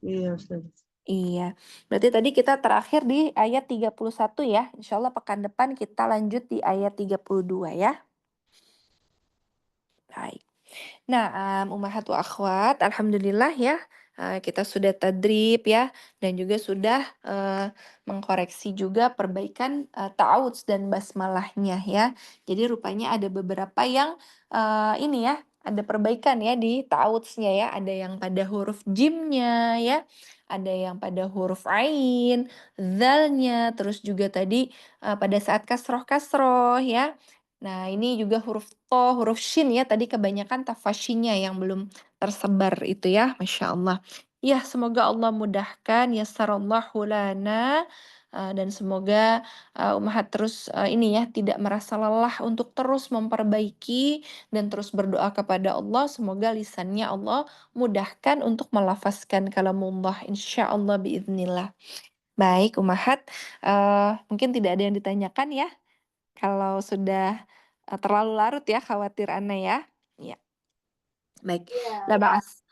Iya, Ustaz. Iya. Berarti tadi kita terakhir di ayat 31 ya. Insya Allah pekan depan kita lanjut di ayat 32 ya. Baik. Nah, ummahat wa akhwat, alhamdulillah ya, kita sudah tadrib ya, dan juga sudah mengkoreksi juga perbaikan ta'awudz dan basmalahnya ya. Jadi rupanya ada beberapa yang ini ya, ada perbaikan ya di ta'awudznya ya. Ada yang pada huruf jimnya ya, ada yang pada huruf ain, zalnya, terus juga tadi pada saat kasroh-kasroh ya. Nah, ini juga huruf to, huruf shin ya. Tadi kebanyakan tafashinya yang belum tersebar itu ya. Masya Allah. Ya, semoga Allah mudahkan. Yassarallahu lana. Dan semoga Ummahat terus ini ya, tidak merasa lelah untuk terus memperbaiki dan terus berdoa kepada Allah. Semoga lisannya Allah mudahkan untuk melafazkan kalamullah. Insya Allah biiznillah. Baik, Ummahat. Mungkin tidak ada yang ditanyakan ya. Kalau sudah terlalu larut ya, khawatir Ana ya. Iya, baik. La ba'as.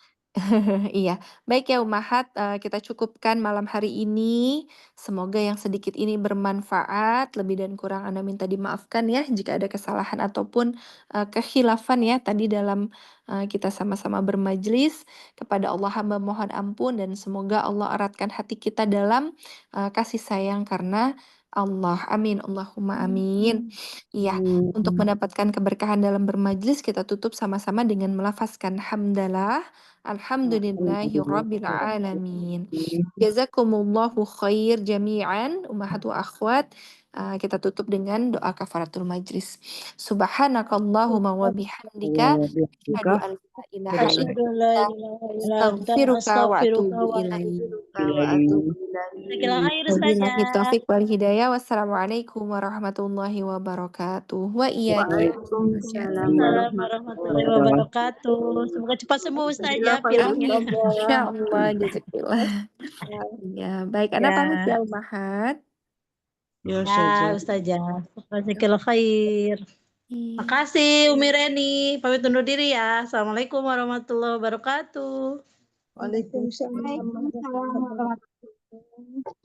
Iya, baik ya Ummahat, kita cukupkan malam hari ini. Semoga yang sedikit ini bermanfaat. Lebih dan kurang Ana minta dimaafkan ya jika ada kesalahan ataupun kekhilafan ya tadi dalam kita sama-sama bermajlis. Kepada Allah hamba mohon ampun dan semoga Allah eratkan hati kita dalam kasih sayang karena Allah. Amin. Allahumma amin. Iya, untuk mendapatkan keberkahan dalam bermajlis kita tutup sama-sama dengan melafazkan hamdalah. Alhamdulillahi rabbil alamin. Jazakumullahu khair jami'an ummahat wa akhwat. Kita tutup dengan doa kafaratul majlis. Subhanakallahumma wa bihamdika asyhadu an la ilaha illa Asyhadu an la anta ilaha illa anta astaghfiruka wa astaghfiruka atubu wa ilaik. atubu ilaik. Jazakallahu khair Wabillahi Ustazah. taufik wal hidayah. Wassalamualaikum warahmatullahi wabarakatuh. Wa iyyakum. Waalaikumsalam Waalaikumsalam warahmatullahi warahmatullahi wabarakatuh. Semoga cepat sembuh Jazakallah Ustazah khair Amin. pileknya. Ustazah. Insyaallah, jazakallah. Ya, baik. Ana pamit Ya, ya Ummahat. Ya, ya Ustazah. Ustazah. Jazakallahu khair. Iya. Makasih Umi Reni. Pamit undur diri ya. Assalamualaikum warahmatullahi wabarakatuh. Waalaikumsalam. Waalaikumsalam warahmatullahi wabarakatuh.